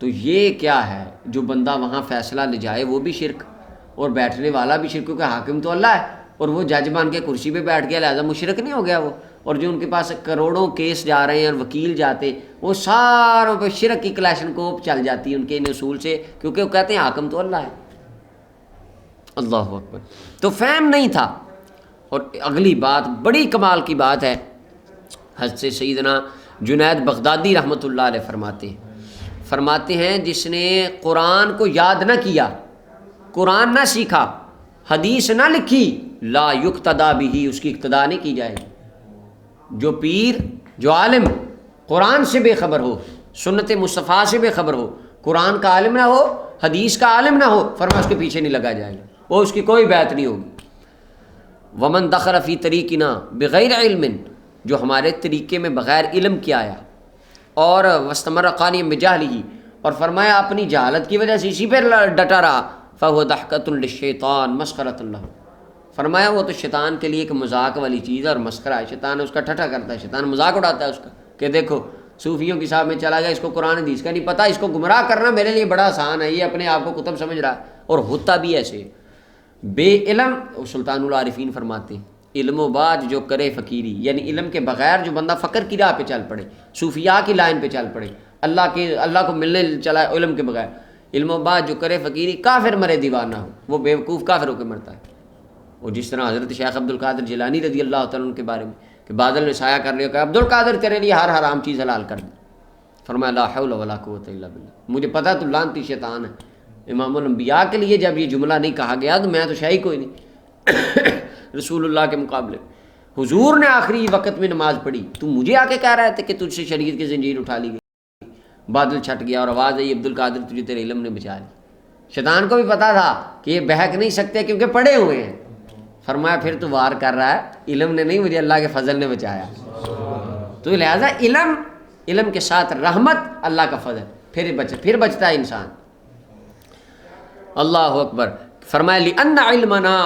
تو یہ کیا ہے، جو بندہ وہاں فیصلہ لے جائے وہ بھی شرک، اور بیٹھنے والا بھی شرک، کیونکہ حاکم تو اللہ ہے، اور وہ جج بن کے کرسی پہ بیٹھ گیا لہٰذا مشرک نہیں ہو گیا وہ. اور جو ان کے پاس کروڑوں کیس جا رہے ہیں اور وکیل جاتے وہ ساروں پہ شرک کی کلیشن کوپ چل جاتی ہے ان کے ان اصول سے, کیونکہ وہ کہتے ہیں حاکم تو اللہ ہے. اللہ اکبر. تو فہم نہیں تھا. اور اگلی بات بڑی کمال کی بات ہے, حضرت سیدنا جنید بغدادی رحمۃ اللہ علیہ فرماتے ہیں جس نے قرآن کو یاد نہ کیا, قرآن نہ سیکھا, حدیث نہ لکھی, لا یقتدا بھی, اس کی اقتدا نہیں کی جائے گی. جو پیر جو عالم قرآن سے بے خبر ہو, سنت مصطفیٰ سے بے خبر ہو, قرآن کا عالم نہ ہو, حدیث کا عالم نہ ہو, فرما اس کے پیچھے نہیں لگا جائے گا, وہ اس کی کوئی بیعت نہیں ہوگی. ومن دخل فی طریقنا بغیر علم, جو ہمارے طریقے میں بغیر علم کے آیا, اور واستمر قائما بجہلہ, اور فرمایا اپنی جہالت کی وجہ سے اسی پہ ڈٹا رہا, فہو ضحکۃ للشیطان مسخرۃ لہ, فرمایا وہ تو شیطان کے لیے ایک مذاق والی چیز ہے اور مسخرہ ہے. شیطان اس کا ٹھٹھا کرتا ہے, شیطان مذاق اڑاتا ہے اس کا کہ دیکھو صوفیوں کی صاحب میں چلا گیا, اس کو قرآن حدیث کا نہیں پتہ, اس کو گمراہ کرنا میرے لیے بڑا آسان ہے, یہ اپنے آپ کو کتب سمجھ رہا ہے. اور ہوتا بھی ایسے بے علم. سلطان العارفین فرماتے ہیں علم و بعد جو کرے فقیری, یعنی علم کے بغیر جو بندہ فقر کی راہ پہ چل پڑے, صوفیاء کی لائن پہ چل پڑے, اللہ کو ملنے چلا ہے علم کے بغیر, علم و بعد جو کرے فقیری, کافر مرے دیوانہ ہو, وہ بیوقوف کافر ہو کے مرتا ہے. اور جس طرح حضرت شیخ عبد القادر جیلانی رضی اللہ تعالیٰ عنہ کے بارے میں کہ بادل نے سایہ کر لیا کہ عبد القادر تیرے لیے ہر حرام چیز حلال کر دی, فرمایا لا حول ولا قوت الا باللہ, مجھے پتہ تو لعنتی شیطان ہے. امام الانبیاء کے لیے جب یہ جملہ نہیں کہا گیا تو میں تو شاہی کوئی نہیں رسول اللہ کے مقابلے. حضور نے آخری وقت میں نماز پڑھی, تو مجھے آ کے کہہ رہے تھے کہ تجھ سے شریعت کی زنجیر اٹھا لی گئی. بادل چھٹ گیا اور آواز آئی عبد القادر تجھے تیرے علم نے بچا لی. شیطان کو بھی پتا تھا کہ یہ بہک نہیں سکتے کیونکہ پڑے ہوئے ہیں. فرمایا پھر تو وار کر رہا ہے, علم نے نہیں, مجھے اللہ کے فضل نے بچایا. تو لہٰذا علم کے ساتھ رحمت, اللہ کا فضل, پھر بچتا ہے انسان. اللہ اکبر. فرمایا لِأَنَّ عِلْمَنَا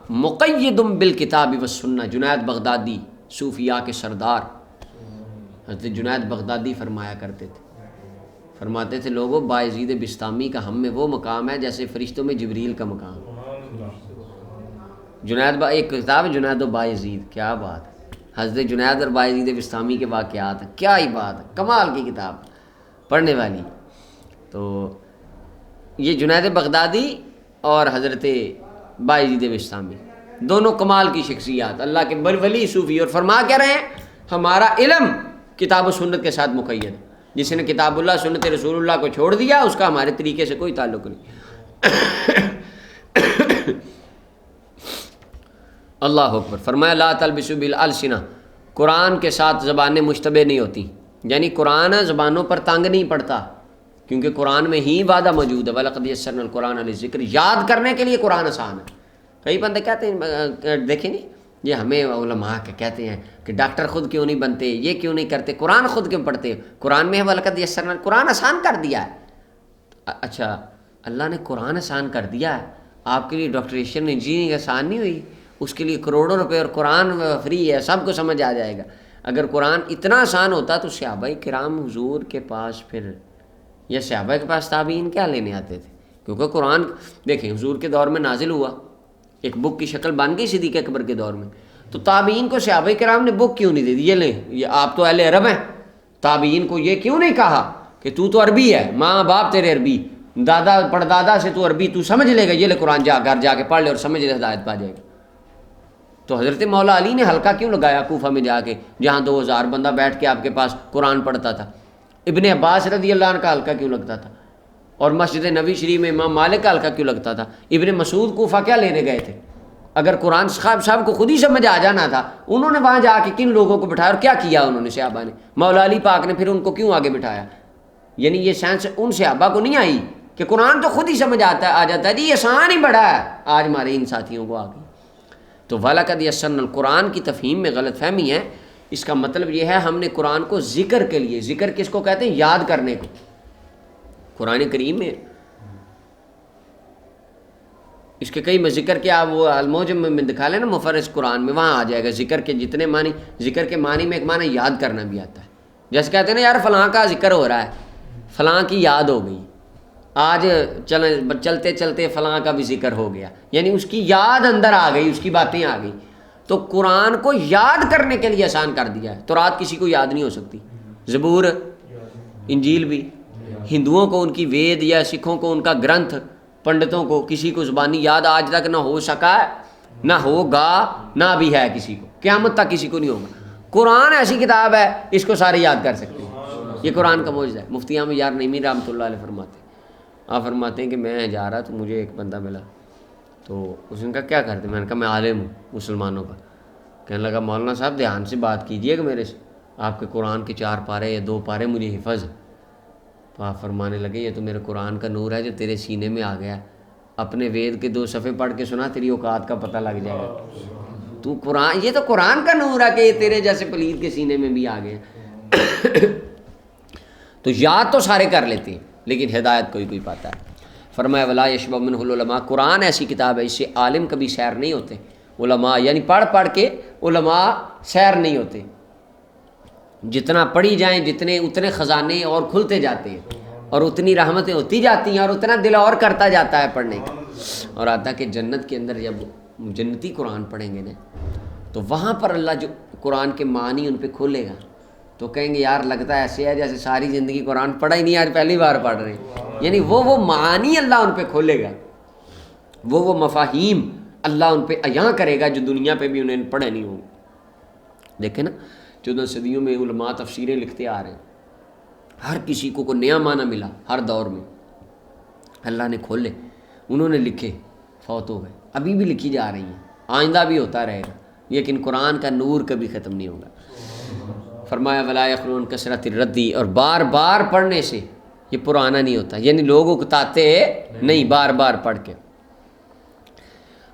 مُقَيِّدٌ بِالْكِتَابِ وَالسُّنَّةِ. جنید بغدادی صوفیاء کے سردار حضرت جنید بغدادی فرمایا کرتے تھے, فرماتے تھے لوگوں بایزید بسطامی کا ہم میں وہ مقام ہے جیسے فرشتوں میں جبریل کا مقام. جنید ایک کتاب ہے جنید و بایزید, کیا بات ہے, حضرت جنید اور بایزید بسطامی کے واقعات, کیا ہی بات ہے, کمال کی کتاب پڑھنے والی. تو یہ جنید بغدادی اور حضرت بایزید بسطامی دونوں کمال کی شخصیات, اللہ کے بڑے ولی صوفی. اور فرما کیا رہے ہیں, ہمارا علم کتاب و سنت کے ساتھ مقید. جس نے کتاب اللہ سنت رسول اللہ کو چھوڑ دیا اس کا ہمارے طریقے سے کوئی تعلق نہیں. اللہ اکبر. فرمایا لا تلبسوا بالالسنہ, قرآن کے ساتھ زبانیں مشتبہ نہیں ہوتی, یعنی قرآن زبانوں پر تنگ نہیں پڑتا, کیونکہ قرآن میں ہی وعدہ موجود ہے وَلَقَدْ يَسَّرْنَا الْقُرْآنَ لِلذِّكْرِ. یاد کرنے کے لیے قرآن آسان ہے. کئی بندے کہتے ہیں دیکھیں نہیں, یہ ہمیں علماء کہتے ہیں کہ ڈاکٹر خود کیوں نہیں بنتے, یہ کیوں نہیں کرتے, قرآن خود کیوں پڑھتے, قرآن میں ہے وَلَقَدْ يَسَّرْنَا, قرآن آسان کر دیا ہے. اچھا اللہ نے قرآن آسان کر دیا ہے, آپ کے لیے ڈاکٹریشن انجینئرنگ آسان نہیں ہوئی, اس کے لیے کروڑوں روپے اور قرآن فری ہے, سب کو سمجھ آ جائے گا. اگر قرآن اتنا آسان ہوتا تو صحابہ کرام حضور کے پاس پھر یا صحابہ کے پاس تابعین کیا لینے آتے تھے, کیونکہ قرآن دیکھیں حضور کے دور میں نازل ہوا, ایک بک کی شکل بن گئی صدیق اکبر کے دور میں, تو تابعین کو صحابہ کرام نے بک کیوں نہیں دے دی, یہ لیں یہ آپ تو اہل عرب ہیں, تابعین کو یہ کیوں نہیں کہا کہ تو عربی ہے, ماں باپ تیرے عربی, دادا پردادا سے تو عربی, تو سمجھ لے گا, یہ لے قرآن جا گھر جا کے پڑھ لے اور سمجھ لے, ہدایت پا جائے گا. تو حضرت مولا علی نے حلقہ کیوں لگایا کوفہ میں جا کے, جہاں 2000 بندہ بیٹھ کے آپ کے پاس قرآن پڑھتا تھا. ابن عباس رضی اللہ عنہ کا حلقہ کیوں لگتا تھا, اور مسجد نبی شریف میں امام مالک کا حلقہ کیوں لگتا تھا. ابن مسعود کوفہ کیا لینے گئے تھے, اگر قرآن صاحب کو خود ہی سمجھ آ جانا تھا, انہوں نے وہاں جا کے کن لوگوں کو بٹھایا اور کیا کیا انہوں نے صحابہ نے, مولا علی پاک نے پھر ان کو کیوں آگے بٹھایا. یعنی یہ سائنس ان صحابہ کو نہیں آئی کہ قرآن تو خود ہی سمجھ آ جاتا ہے, جی آسان ہی بڑا ہے, آج ہمارے ان ساتھیوں کو آ گئی. تو وَلَقَدْ يَسَّرْنَا الْقُرْآن کی تفہیم میں غلط فہمی ہے. اس کا مطلب یہ ہے ہم نے قرآن کو ذکر کے لیے, ذکر کس کو کہتے ہیں, یاد کرنے کو. قرآن کریم میں اس کے کئی میں ذکر کے آپ وہ الموجم میں دکھا لیں نا مفرس قرآن میں, وہاں آ جائے گا ذکر کے جتنے معنی. ذکر کے معنی میں ایک معنی یاد کرنا بھی آتا ہے, جیسے کہتے ہیں نا یار فلاں کا ذکر ہو رہا ہے, فلاں کی یاد ہو گئی, آج چلتے چلتے فلاں کا بھی ذکر ہو گیا، یعنی اس کی یاد اندر آ گئی، اس کی باتیں آ گئی. تو قرآن کو یاد کرنے کے لیے آسان کر دیا ہے. تورات کسی کو یاد نہیں ہو سکتی، زبور، انجیل بھی. ہندوؤں کو ان کی وید یا سکھوں کو ان کا گرنتھ، پنڈتوں کو کسی کو زبانی یاد آج تک نہ ہو سکا ہے، نہ ہوگا، نہ ابھی ہے کسی کو، قیامت تک کسی کو نہیں ہوگا. قرآن ایسی کتاب ہے اس کو سارے یاد کر سکتے ہیں. یہ قرآن کا معجزہ ہے. مفتی احمد یار نعیمی رحمۃ اللہ علیہ فرماتے ہیں، آپ فرماتے ہیں کہ میں جا رہا تو مجھے ایک بندہ ملا، تو اس نے کہا کیا کرتے؟ میں نے کہا میں عالم ہوں مسلمانوں کا. کہنے لگا مولانا صاحب دھیان سے بات کیجئے گا میرے سے، آپ کے قرآن کے 4 پارے یا 2 پارے مجھے حفظ ہے. تو آپ فرمانے لگے یہ تو میرے قرآن کا نور ہے جو تیرے سینے میں آ گیا، اپنے وید کے 2 صفحے پڑھ کے سنا، تیری اوقات کا پتہ لگ جائے گا. تو قرآن، یہ تو قرآن کا نور ہے کہ یہ تیرے جیسے پلید کے سینے میں بھی آ گیا. تو یاد تو سارے کر لیتے ہیں لیکن ہدایت کوئی پاتا ہے. فرمایا ولا یشبع منہ العلماء، قرآن ایسی کتاب ہے اس سے عالم کبھی سیر نہیں ہوتے. علماء یعنی پڑھ کے علماء سیر نہیں ہوتے. جتنا پڑھی جائیں اتنے خزانے اور کھلتے جاتے ہیں اور اتنی رحمتیں ہوتی جاتی ہیں اور اتنا دل اور کرتا جاتا ہے پڑھنے کا. اور آتا کہ جنت کے اندر جب جنتی قرآن پڑھیں گے نا تو وہاں پر اللہ جو قرآن کے معنی ان پہ کھولے گا تو کہیں گے یار لگتا ہے ایسے ہے جیسے ساری زندگی قرآن پڑھا ہی نہیں، آج پہلی بار پڑھ رہے ہیں. یعنی وہ معنی اللہ ان پہ کھولے گا، وہ مفاہیم اللہ ان پہ عیاں کرے گا جو دنیا پہ بھی انہیں پڑھے نہیں ہوں. دیکھیں نا 14 صدیوں میں علماء تفسیریں لکھتے آ رہے ہیں، ہر کسی کو کوئی نیا معنی ملا ہر دور میں، اللہ نے کھولے، انہوں نے لکھے، فوت ہو گئے، ابھی بھی لکھی جا رہی ہیں، آئندہ بھی ہوتا رہے گا. لیکن قرآن کا نور کبھی ختم نہیں ہوگا. فرمایا ولا یخلون کثرت الردی، اور بار بار پڑھنے سے یہ پرانا نہیں ہوتا، یعنی لوگ اکتاتے نہیں بار بار پڑھ کے.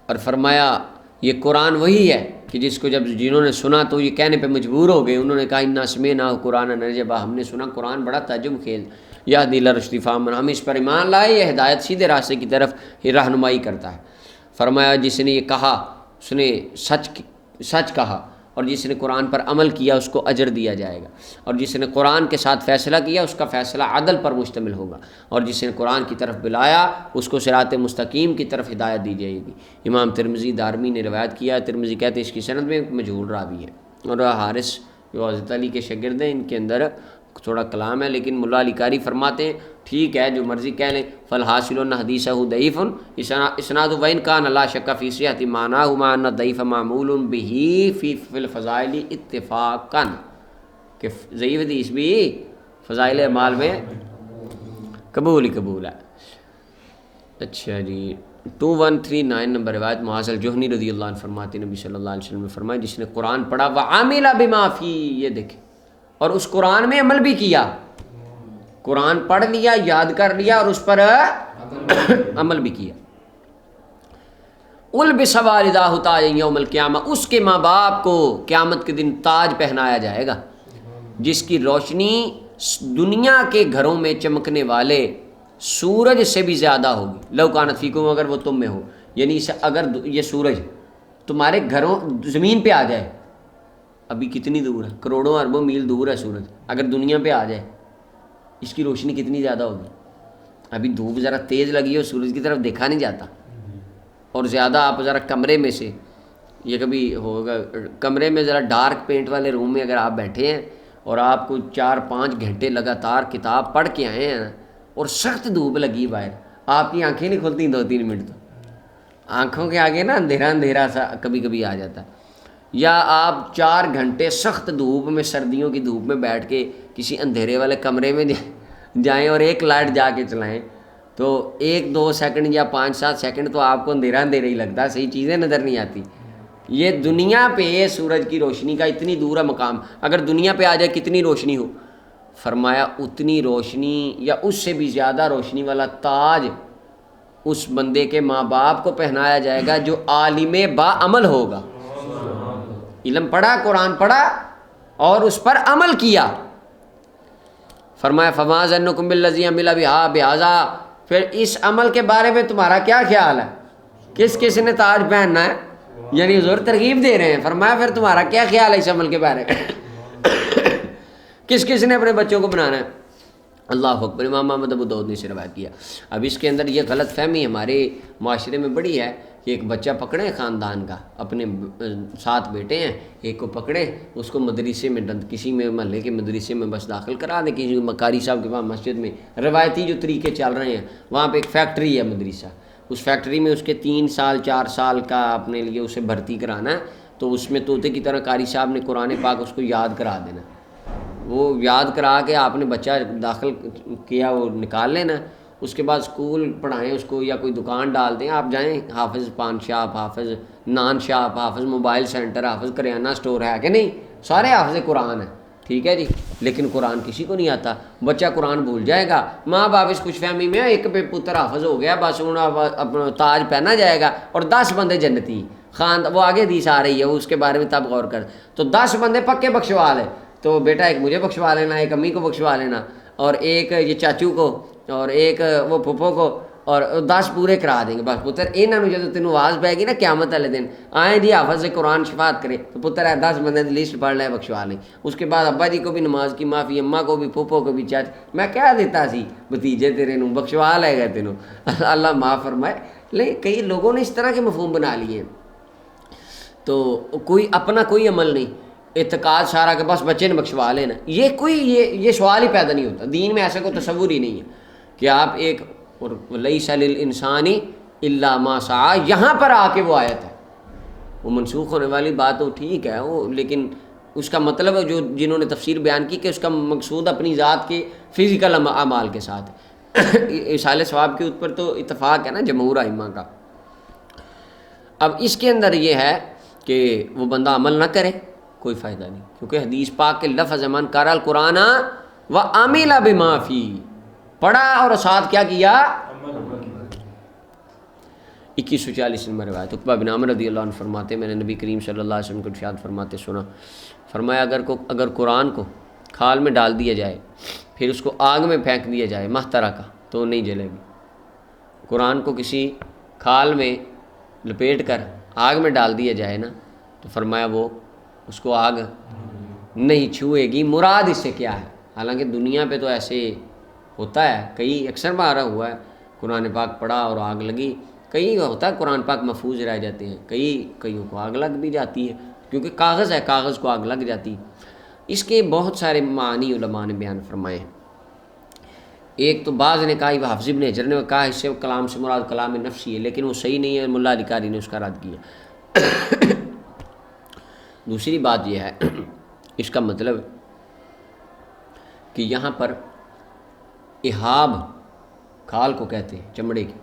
اور فرمایا یہ قرآن وہی ہے کہ جس کو جنہوں نے سنا تو یہ کہنے پہ مجبور ہو گئے، انہوں نے کہا انا سمعنا قرآنا عجبا، ہم نے سنا قرآن بڑا تعجب خیز، یہدی الی الرشد فآمنا، ہم اس پر ایمان لائے، یہ ہدایت سیدھے راستے کی طرف رہنمائی کرتا ہے. فرمایا جس نے یہ کہا اس نے سچ کہا، اور جس نے قرآن پر عمل کیا اس کو اجر دیا جائے گا، اور جس نے قرآن کے ساتھ فیصلہ کیا اس کا فیصلہ عدل پر مشتمل ہوگا، اور جس نے قرآن کی طرف بلایا اس کو صراط مستقیم کی طرف ہدایت دی جائے گی. امام ترمذی دارمی نے روایت کیا، ترمذی کہتے ہیں اس کی سند میں مجہول راوی ہے. اور حارث جو حضرت علی کے شاگرد ہیں ان کے اندر تھوڑا کلام ہے، لیکن ملا علی قاری فرماتے ہیں ٹھیک ہے جو مرضی کہہ لیں، فالحاصل ان حدیثہ ضعیف اسناد وین کان لا شک فی صحت معناہ مع ان الضعیف معمول بہ فی الفضائل اتفاقا، کہ ضعیف حدیث بھی فضائل اعمال میں قبول ہے. اچھا جی 2139 نمبر روایت معاذ الجہنی رضی اللہ عنہ فرماتے نبی صلی اللہ علیہ وسلم نے فرمایا جس نے قرآن پڑھا وعمل بما فی، یہ دیکھیں اور اس قرآن میں عمل بھی کیا، قرآن پڑھ لیا، یاد کر لیا اور اس پر عمل بھی کیا. البس والداہ تاج یوم القیامہ، اس کے ماں باپ کو قیامت کے دن تاج پہنایا جائے گا جس کی روشنی دنیا کے گھروں میں چمکنے والے سورج سے بھی زیادہ ہوگی. لو کانت فیکم، اگر وہ تم میں ہو، یعنی اگر یہ سورج تمہارے گھروں زمین پہ آ جائے، ابھی کتنی دور ہے، کروڑوں اربوں میل دور ہے سورج، اگر دنیا پہ آ جائے اس کی روشنی کتنی زیادہ ہوگی. ابھی دھوپ ذرا تیز لگی ہو سورج کی طرف دیکھا نہیں جاتا، اور زیادہ آپ ذرا کمرے میں سے، یہ کبھی ہوگا کمرے میں ذرا ڈارک پینٹ والے روم میں اگر آپ بیٹھے ہیں اور آپ کو 4-5 گھنٹے لگاتار کتاب پڑھ کے آئے ہیں اور سخت دھوپ لگی باہر، آپ کی آنکھیں نہیں کھلتی 2-3 منٹ تو آنکھوں کے آگے نا اندھیرا سا کبھی کبھی آ جاتا ہے. یا آپ 4 گھنٹے سخت دھوپ میں، سردیوں کی دھوپ میں بیٹھ کے کسی اندھیرے والے کمرے میں جائیں اور ایک لائٹ جا کے چلائیں تو 1-2 سیکنڈ یا 5-7 سیکنڈ تو آپ کو اندھیرا ہی لگتا ہے، صحیح چیزیں نظر نہیں آتی. یہ دنیا پہ سورج کی روشنی کا اتنی دور ہے مقام، اگر دنیا پہ آ جائے کتنی روشنی ہو، فرمایا اتنی روشنی یا اس سے بھی زیادہ روشنی والا تاج اس بندے کے ماں باپ کو پہنایا جائے گا جو عالم با عمل ہوگا. علم پڑھا، قرآن پڑھا اور اس پر عمل کیا. فرمایا فما ظنکم بالذی عمل بہذا، پھر اس عمل کے بارے میں تمہارا کیا خیال ہے، کس نے تاج پہننا ہے، یعنی حضور ترغیب دے رہے ہیں. فرمایا پھر تمہارا کیا خیال ہے اس عمل کے بارے میں، کس نے اپنے بچوں کو بنانا ہے. اللہ اکبر، امام احمد ابو داؤد نے اسے روایت کیا۔ اب اس کے اندر یہ غلط فہمی ہمارے معاشرے میں بڑی ہے کہ ایک بچہ پکڑیں خاندان کا، اپنے 7 بیٹے ہیں، ایک کو پکڑیں، اس کو مدرسے میں کسی میں محلے کے مدرسے میں بس داخل کرا دیں، کسی قاری صاحب کے وہاں مسجد میں روایتی جو طریقے چل رہے ہیں، وہاں پہ ایک فیکٹری ہے مدرسہ، اس فیکٹری میں اس کے 3 سال 4 سال کا اپنے لیے اسے بھرتی کرانا ہے، تو اس میں طوطے کی طرح قاری صاحب نے قرآن پاک اس کو یاد کرا دینا، وہ یاد کرا کے آپ نے بچہ داخل کیا وہ نکال لینا، اس کے بعد اسکول پڑھائیں اس کو یا کوئی دکان ڈال دیں، آپ جائیں حافظ پان شاپ، حافظ نان شاپ، حافظ موبائل سینٹر، حافظ کریانہ سٹور ہے کہ نہیں، سارے حافظ قرآن ہیں، ٹھیک ہے جی، لیکن قرآن کسی کو نہیں آتا، بچہ قرآن بھول جائے گا، ماں باپ اس خوش فہمی میں ایک پہ پتر حافظ ہو گیا بس اپنا تاج پہنا جائے گا اور 10 بندے جنتی وہ آگے حدیث آ رہی ہے اس کے بارے میں تب غور کر، تو 10 بندے پکے بخشوا لے، تو بیٹا ایک مجھے بخشوا لینا، ایک امی کو بخشوا لینا، اور ایک یہ چاچو کو، اور ایک وہ پھپھو کو، اور 10 پورے کرا دیں گے بس پتر انہوں نے جب تینوں آواز پائے گی نا قیامت والے دن آئیں جی حافظ قرآن شفاعت کرے، تو پتر ہے 10 بندے لسٹ پڑھ لیں بخشوا لیں، اس کے بعد ابا جی کو بھی نماز کی معافی، اماں کو بھی، پھپھو کو بھی، میں کیا دیتا سی بھتیجے تیرے نوں بخشوا لے گا تینوں اللہ معاف فرمائے، لیکن کئی لوگوں نے اس طرح کے مفہوم بنا لیے ہیں، تو کوئی اپنا کوئی عمل نہیں، اعتقاد سارا کہ بس بچے نے بخشوا لینا، یہ سوال ہی پیدا نہیں ہوتا، دین میں ایسا کوئی تصور ہی نہیں ہے کہ آپ ایک لَيْسَ لِلْإِنسَانِ إِلَّا مَا سَعَىٰ، یہاں پر آ کے وہ آیت ہے، وہ منسوخ ہونے والی بات تو ٹھیک ہے وہ، لیکن اس کا مطلب جو جنہوں نے تفسیر بیان کی کہ اس کا مقصود اپنی ذات کے فزیکل اعمال کے ساتھ اصال ثواب کے اوپر تو اتفاق ہے نا جمہور ائمہ کا۔ اب اس کے اندر یہ ہے کہ وہ بندہ عمل نہ کرے کوئی فائدہ نہیں، کیونکہ حدیث پاک کے لفظ من قرأ القرآن وعمل بما فیہ، پڑھا اور ساتھ کیا کیا، 2140 نمبر روایت، عقبہ بن عامر رضی اللہ عنہ فرماتے میں نے نبی کریم صلی اللہ علیہ وسلم کو ارشاد فرماتے سنا، فرمایا اگر قرآن کو کھال میں ڈال دیا جائے پھر اس کو آگ میں پھینک دیا جائے مہترا کا تو نہیں جلے گی، قرآن کو کسی کھال میں لپیٹ کر آگ میں ڈال دیا جائے نا تو فرمایا وہ اس کو آگ نہیں چھوئے گی، مراد اس سے کیا ہے، حالانکہ دنیا پہ تو ایسے ہوتا ہے، کئی اکثر بارہ ہوا ہے قرآن پاک پڑھا اور آگ لگی، کئی ہوتا ہے قرآن پاک محفوظ رہ جاتے ہیں، کئیوں کو آگ لگ بھی جاتی ہے کیونکہ کاغذ ہے، کاغذ کو آگ لگ جاتی ہے۔ اس کے بہت سارے معنی علماء نے بیان فرمائے ہیں، ایک تو بعض نے کہا وہ حافظ ابن حجر نے کہا اس سے کلام سے مراد کلام نفسی ہے، لیکن وہ صحیح نہیں ہے، ملا علی قاری نے اس کا رد کیا۔ دوسری بات یہ ہے اس کا مطلب کہ یہاں پر احاب کھال کو کہتے ہیں چمڑے کی،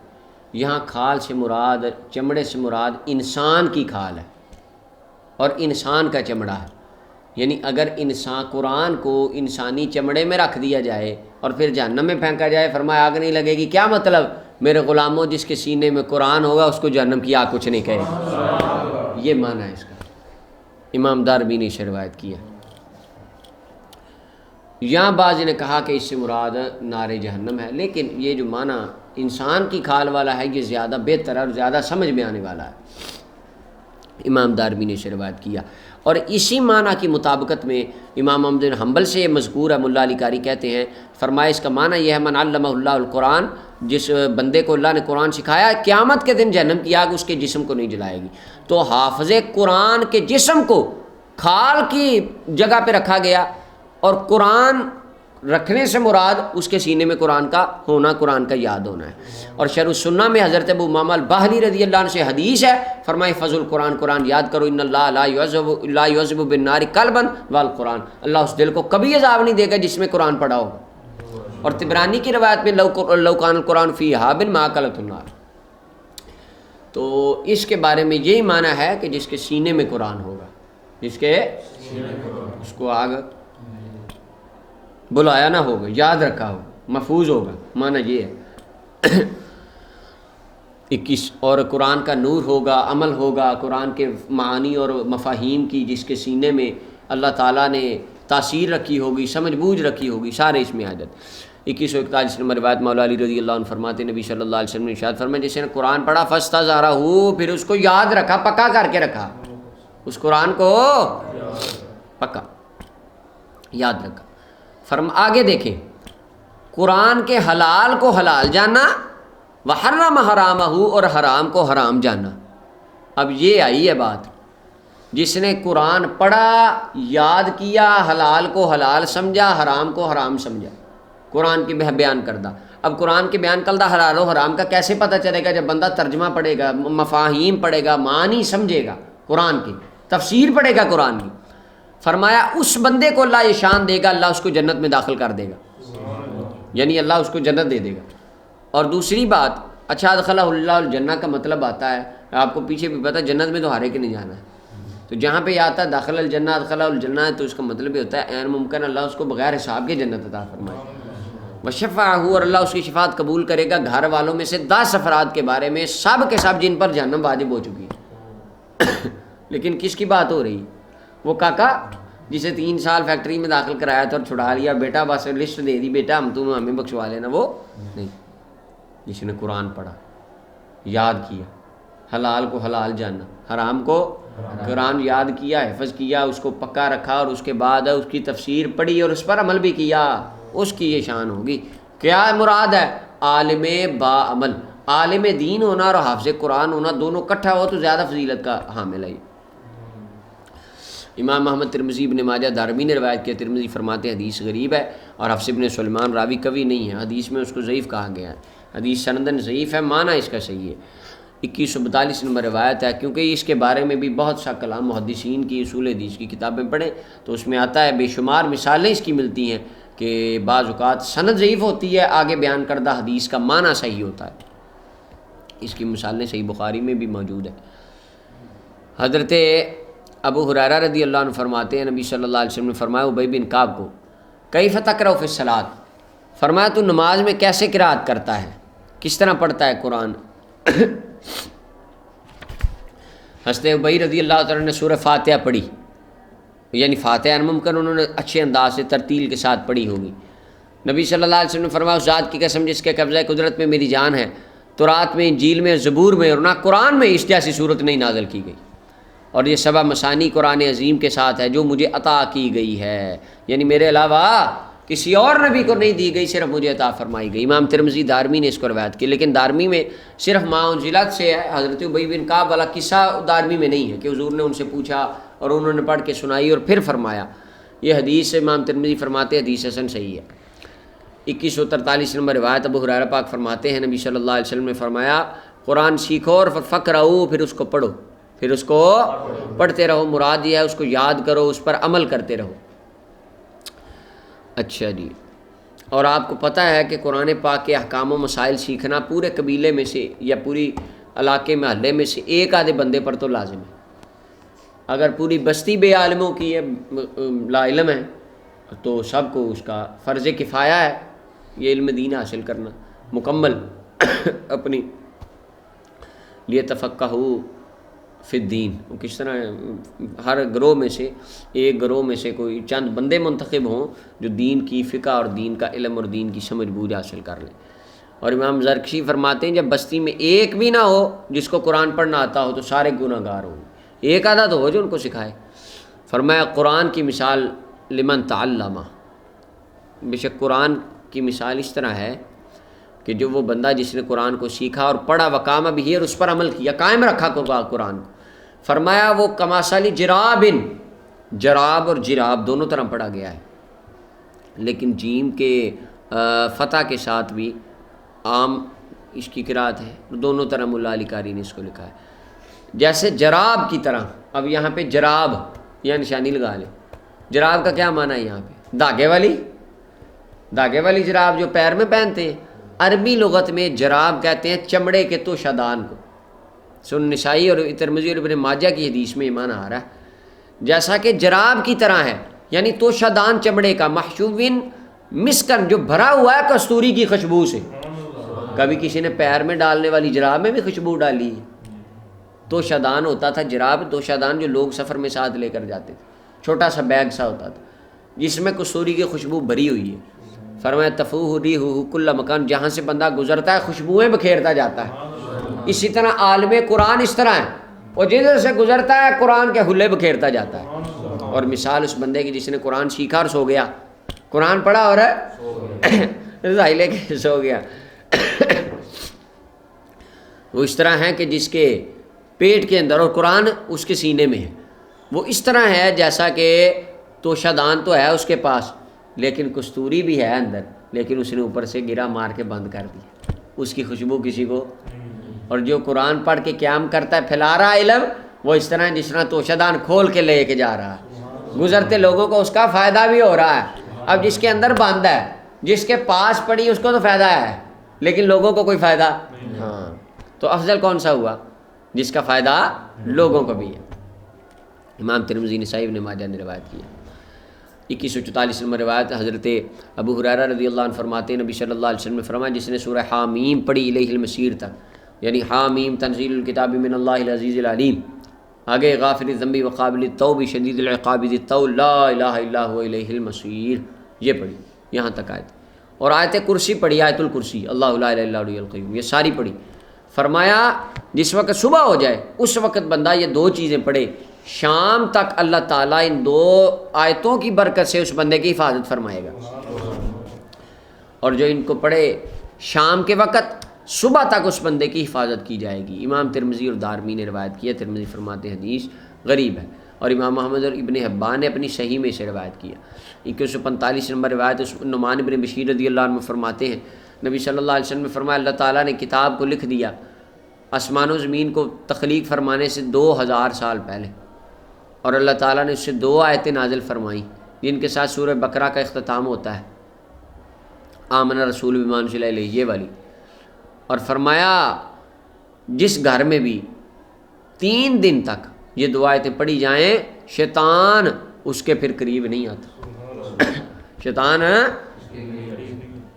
یہاں کھال سے مراد، چمڑے سے مراد انسان کی کھال ہے اور انسان کا چمڑا ہے، یعنی اگر انسان قرآن کو انسانی چمڑے میں رکھ دیا جائے اور پھر جہنم میں پھینکا جائے، فرمایا آگ نہیں لگے گی، کیا مطلب، میرے غلاموں جس کے سینے میں قرآن ہوگا اس کو جہنم کی آگ کچھ نہیں کہے گی، یہ معنی ہے اس کا، امام دارمی نے اسے روایت کیا۔ یہاں بعض نے کہا کہ اس سے مراد نار جہنم ہے، لیکن یہ جو معنی انسان کی کھال والا ہے یہ زیادہ بہتر اور زیادہ سمجھ میں آنے والا ہے، امام دارمی نے اسے روایت کیا، اور اسی معنی کی مطابقت میں امام احمد بن حنبل سے یہ مذکور ہے، ملا علی قاری کہتے ہیں فرمایا اس کا معنی یہ ہے من علمہ اللہ القرآن، جس بندے کو اللہ نے قرآن سکھایا قیامت کے دن جہنم کی آگ اس کے جسم کو نہیں جلائے گی، تو حافظ قرآن کے جسم کو کھال کی جگہ پہ رکھا گیا، اور قرآن رکھنے سے مراد اس کے سینے میں قرآن کا ہونا، قرآن کا یاد ہونا ہے۔ اور شرح السنہ میں حضرت ابو امامہ الباہلی رضی اللہ عنہ سے حدیث ہے، فرمائے فضل القرآن، قرآن یاد کرو، ان اللہ لا یعذب بالنار قلبا والقرآن، اللہ اس دل کو کبھی عذاب نہیں دے گا جس میں قرآن پڑھا ہوگا۔ اور طبرانی کی روایت میں لو کان القرآن فی حاب ما اکلۃ النار، تو اس کے بارے میں یہی معنی ہے کہ جس کے سینے میں قرآن ہوگا، جس کے اس کو آگ بلایا نہ ہوگا، یاد رکھا ہوگا، محفوظ ہوگا، معنی یہ ہے۔ 21 اور قرآن کا نور ہوگا، عمل ہوگا قرآن کے معانی اور مفاہیم کی، جس کے سینے میں اللہ تعالیٰ نے تاثیر رکھی ہوگی، سمجھ بوجھ رکھی ہوگی، سارے اس میں آ جاتے۔ 2141 نمبر روایت مولا علی رضی اللہ عنہ فرماتے نبی صلی اللہ علیہ وسلم نے ارشاد فرمایا جس نے قرآن پڑھا فاستظہرہ، پھر اس کو یاد رکھا، پکا کر کے رکھا، اس قرآن کو پکا یاد رکھا۔ آگے دیکھیں قرآن کے حلال کو حلال جاننا، وحرم حرامہ، اور حرام کو حرام جاننا۔ اب یہ آئی ہے بات، جس نے قرآن پڑھا، یاد کیا، حلال کو حلال سمجھا، حرام کو حرام سمجھا، قرآن کی بیان کردہ۔ اب قرآن کے بیان کردہ حلال و حرام کا کیسے پتہ چلے گا؟ جب بندہ ترجمہ پڑھے گا، مفاہیم پڑھے گا، معنی سمجھے گا، قرآن کی تفسیر پڑھے گا قرآن کی۔ فرمایا اس بندے کو اللہ یہ شان دے گا، اللہ اس کو جنت میں داخل کر دے گا، یعنی اللہ اس کو جنت دے دے گا۔ اور دوسری بات، اچھا ادخلہ اللہ الجنہ کا مطلب آتا ہے، آپ کو پیچھے بھی پتہ، جنت میں تو ہر ایک نہیں جانا ہے، تو جہاں پہ یہ آتا ہے داخل الجنہ ادخلہ الجنہ ہے، تو اس کا مطلب یہ ہوتا ہے عین ممکن اللہ اس کو بغیر حساب کے جنت عطا فرمائے۔ وشفعہ، اور اللہ اس کی شفاعت قبول کرے گا گھر والوں میں سے 10 افراد کے بارے میں، سب کے سب جن پر جہنم واجب ہو چکی ہے۔ لیکن کس کی بات ہو رہی؟ وہ کاکا جسے 3 سال فیکٹری میں داخل کرایا تھا اور چھڑا لیا، بیٹا بس لسٹ دے دی، بیٹا ہمیں بخشوا لینا، وہ نہیں، جس نے قرآن پڑھا، یاد کیا، حلال کو حلال جانا، حرام کو قرآن یاد کیا، حفظ کیا، اس کو پکا رکھا، اور اس کے بعد اس کی تفسیر پڑھی اور اس پر عمل بھی کیا، اس کی یہ شان ہوگی۔ کیا مراد ہے؟ عالم با عمل، عالم دین ہونا اور حافظ قرآن ہونا، دونوں اکٹھا ہو تو زیادہ فضیلت کا حامل ہے۔ امام محمد ترمذی ابن ماجہ دارمی نے روایت کیا، ترمذی فرماتے ہیں حدیث غریب ہے، اور حفص ابن سلیمان راوی قوی نہیں ہے، حدیث میں اس کو ضعیف کہا گیا ہے، حدیث سندن ضعیف ہے، معنی اس کا صحیح ہے۔ 2142 نمبر روایت ہے، کیونکہ اس کے بارے میں بھی بہت سا کلام محدثین کی، اصول حدیث کی کتابیں پڑھیں تو اس میں آتا ہے، بے شمار مثالیں اس کی ملتی ہیں کہ بعض اوقات سند ضعیف ہوتی ہے، آگے بیان کردہ حدیث کا معنی صحیح ہوتا ہے۔ اس کی مثالیں صحیح بخاری میں بھی موجود ہے۔ حضرت ابو ہریرہ رضی اللہ عنہ فرماتے ہیں، نبی صلی اللہ علیہ وسلم نے فرمایا ابی بن کعب کو، کیف تقرأ فی الصلاۃ، فرمایا تو نماز میں کیسے قرات کرتا ہے، کس طرح پڑھتا ہے قرآن؟ حضرت ابی رضی اللہ تعالیٰ نے سورہ فاتحہ پڑھی، یعنی فاتحہ ممکن انہوں نے اچھے انداز سے ترتیل کے ساتھ پڑھی ہوگی۔ نبی صلی اللہ علیہ وسلم نے فرمایا اس ذات کی قسم جس کے قبضہ قدرت میں میری جان ہے، تورات میں، انجیل میں، زبور میں اور نہ قرآن میں اس جیسی صورت نہیں نازل کی گئی، اور یہ 7 مثانی قرآن عظیم کے ساتھ ہے جو مجھے عطا کی گئی ہے، یعنی میرے علاوہ کسی اور نبی کو نہیں دی گئی، صرف مجھے عطا فرمائی گئی۔ امام ترمذی دارمی نے اس کو روایت کی، لیکن دارمی میں صرف ما انزلت سے ہے، حضرت ابی بن کعب والا قصہ دارمی میں نہیں ہے کہ حضور نے ان سے پوچھا اور انہوں نے پڑھ کے سنائی اور پھر فرمایا۔ یہ حدیث امام ترمذی فرماتے ہیں حدیث حسن صحیح ہے۔ 2143 نمبر روایت ابو ہریرہ پاک فرماتے ہیں، نبی صلی اللہ علیہ وسلم نے فرمایا قرآن سیکھو اور فقرؤ، پھر اس کو پڑھو، پھر اس کو پڑھتے رہو، مراد یہ ہے اس کو یاد کرو، اس پر عمل کرتے رہو۔ اچھا جی، اور آپ کو پتہ ہے کہ قرآن پاک کے احکام و مسائل سیکھنا پورے قبیلے میں سے یا پوری علاقے محلے میں سے ایک آدھے بندے پر تو لازم ہے۔ اگر پوری بستی بے عالموں کی ہے، لا علم ہے، تو سب کو اس کا فرض کفایہ ہے یہ علم دین حاصل کرنا مکمل اپنی لیے تفقہوا فی الدین۔ کس طرح ہر گروہ میں سے ایک گروہ میں سے کوئی چند بندے منتخب ہوں جو دین کی فقہ اور دین کا علم اور دین کی سمجھ بوجھ حاصل کر لیں۔ اور امام زرکشی فرماتے ہیں جب بستی میں ایک بھی نہ ہو جس کو قرآن پڑھنا آتا ہو تو سارے گناہ گار ہوں، ایک آدھا تو ہو جو ان کو سکھائے۔ فرمایا قرآن کی مثال لمن تعلم، بے شک قرآن کی مثال اس طرح ہے کہ جو وہ بندہ جس نے قرآن کو سیکھا اور پڑھا، وقام بھی اور اس پر عمل کیا، قائم رکھا قرآن کو، فرمایا وہ کماسالی جرابن، جراب اور جراب دونوں طرح پڑھا گیا ہے، لیکن جیم کے فتح کے ساتھ بھی عام اس کی قرات ہے، دونوں طرح مولا علی قاری نے اس کو لکھا ہے، جیسے جراب کی طرح۔ اب یہاں پہ جراب یا نشانی لگا لیں، جراب کا کیا معنی ہے یہاں پہ؟ دھاگے والی جراب جو پیر میں پہنتے ہیں۔ عربی لغت میں جراب کہتے ہیں چمڑے کے توشدان کو۔ سن نسائی اور ترمذی اور ابن ماجہ کی حدیث میں ایمان آ رہا ہے جیسا کہ جراب کی طرح ہے، یعنی توشدان چمڑے کا، محشوبن مسکن جو بھرا ہوا ہے کستوری کی خوشبو سے۔ کبھی کسی نے پیر میں ڈالنے والی جراب میں بھی خوشبو ڈالی ہے۔ توشدان ہوتا تھا جراب، توشدان جو لوگ سفر میں ساتھ لے کر جاتے تھے، چھوٹا سا بیگ سا ہوتا تھا جس میں کستوری کی خوشبو بھری ہوئی ہے۔ فرمایا تفوح ریحہ کل مکان، جہاں سے بندہ گزرتا ہے خوشبوئیں بکھیرتا جاتا ہے۔ اسی طرح عالم قرآن اس طرح ہے، وہ جدھر سے گزرتا ہے قرآن کے حلے بکھیرتا جاتا ہے۔ اور مثال اس بندے کی جس نے قرآن سیکھا اور سو گیا، قرآن پڑھا اور رضائی لے کے سو گیا۔ وہ اس طرح ہے کہ جس کے پیٹ کے اندر، اور قرآن اس کے سینے میں ہے، وہ اس طرح ہے جیسا کہ توشہ دان تو ہے اس کے پاس، لیکن کستوری بھی ہے اندر، لیکن اس نے اوپر سے گرا مار کے بند کر دیا، اس کی خوشبو کسی کو۔ اور جو قرآن پڑھ کے قیام کرتا ہے، پھیلا رہا علم، وہ اس طرح جس طرح توشہ دان کھول کے لے کے جا رہا ہے، گزرتے لوگوں کو اس کا فائدہ بھی ہو رہا ہے۔ اب جس کے اندر بند ہے، جس کے پاس پڑی، اس کو تو فائدہ ہے، لیکن لوگوں کو کوئی فائدہ۔ ہاں، تو افضل کون سا ہوا؟ جس کا فائدہ لوگوں کو بھی ہے۔ امام ترمذی نسائی ابن ماجہ نے روایت کیا۔ 2144 نمبر روایت، حضرت ابو ہریرہ رضی اللہ عنہ فرماتے ہیں نبی صلی اللہ علیہ وسلم نے فرمایا جس نے سورہ حامیم پڑھی الیہ المسیر تک، یعنی حامیم تنزیل الکتاب من اللہ العزیز العلیم، آگے غافر الذنب وقابل التوب شدید العقاب ذی الطول لا الہ الا هو الیہ المصیر، یہ پڑھی یہاں تک آیت، اور آیت کرسی پڑھی، آیت الکرسی، اللہ لا الہ الا هو القیوم، یہ ساری پڑھی۔ فرمایا جس وقت صبح ہو جائے اس وقت بندہ یہ دو چیزیں پڑھے، شام تک اللہ تعالیٰ ان دو آیتوں کی برکت سے اس بندے کی حفاظت فرمائے گا، اور جو ان کو پڑھے شام کے وقت صبح تک اس بندے کی حفاظت کی جائے گی۔ امام ترمذی اور دارمی نے روایت کیا، ترمذی فرماتے ہیں حدیث غریب ہے، اور امام محمد اور ابن حبان نے اپنی صحیح میں سے روایت کیا۔ 2145 نمبر روایت، نعمان بن بشیر رضی اللہ عنہ فرماتے ہیں نبی صلی اللہ علیہ وسلم نے فرمایا اللہ تعالیٰ نے کتاب کو لکھ دیا آسمان و زمین کو تخلیق فرمانے سے 2000 سال پہلے، اور اللہ تعالیٰ نے اس سے دو آیتیں نازل فرمائیں جن کے ساتھ سورہ بقرہ کا اختتام ہوتا ہے، آمن رسول بما انزل الیہ، یہ والی، اور فرمایا جس گھر میں بھی 3 دن تک یہ دو آیتیں پڑھی جائیں شیطان اس کے پھر قریب نہیں آتا۔ شیطان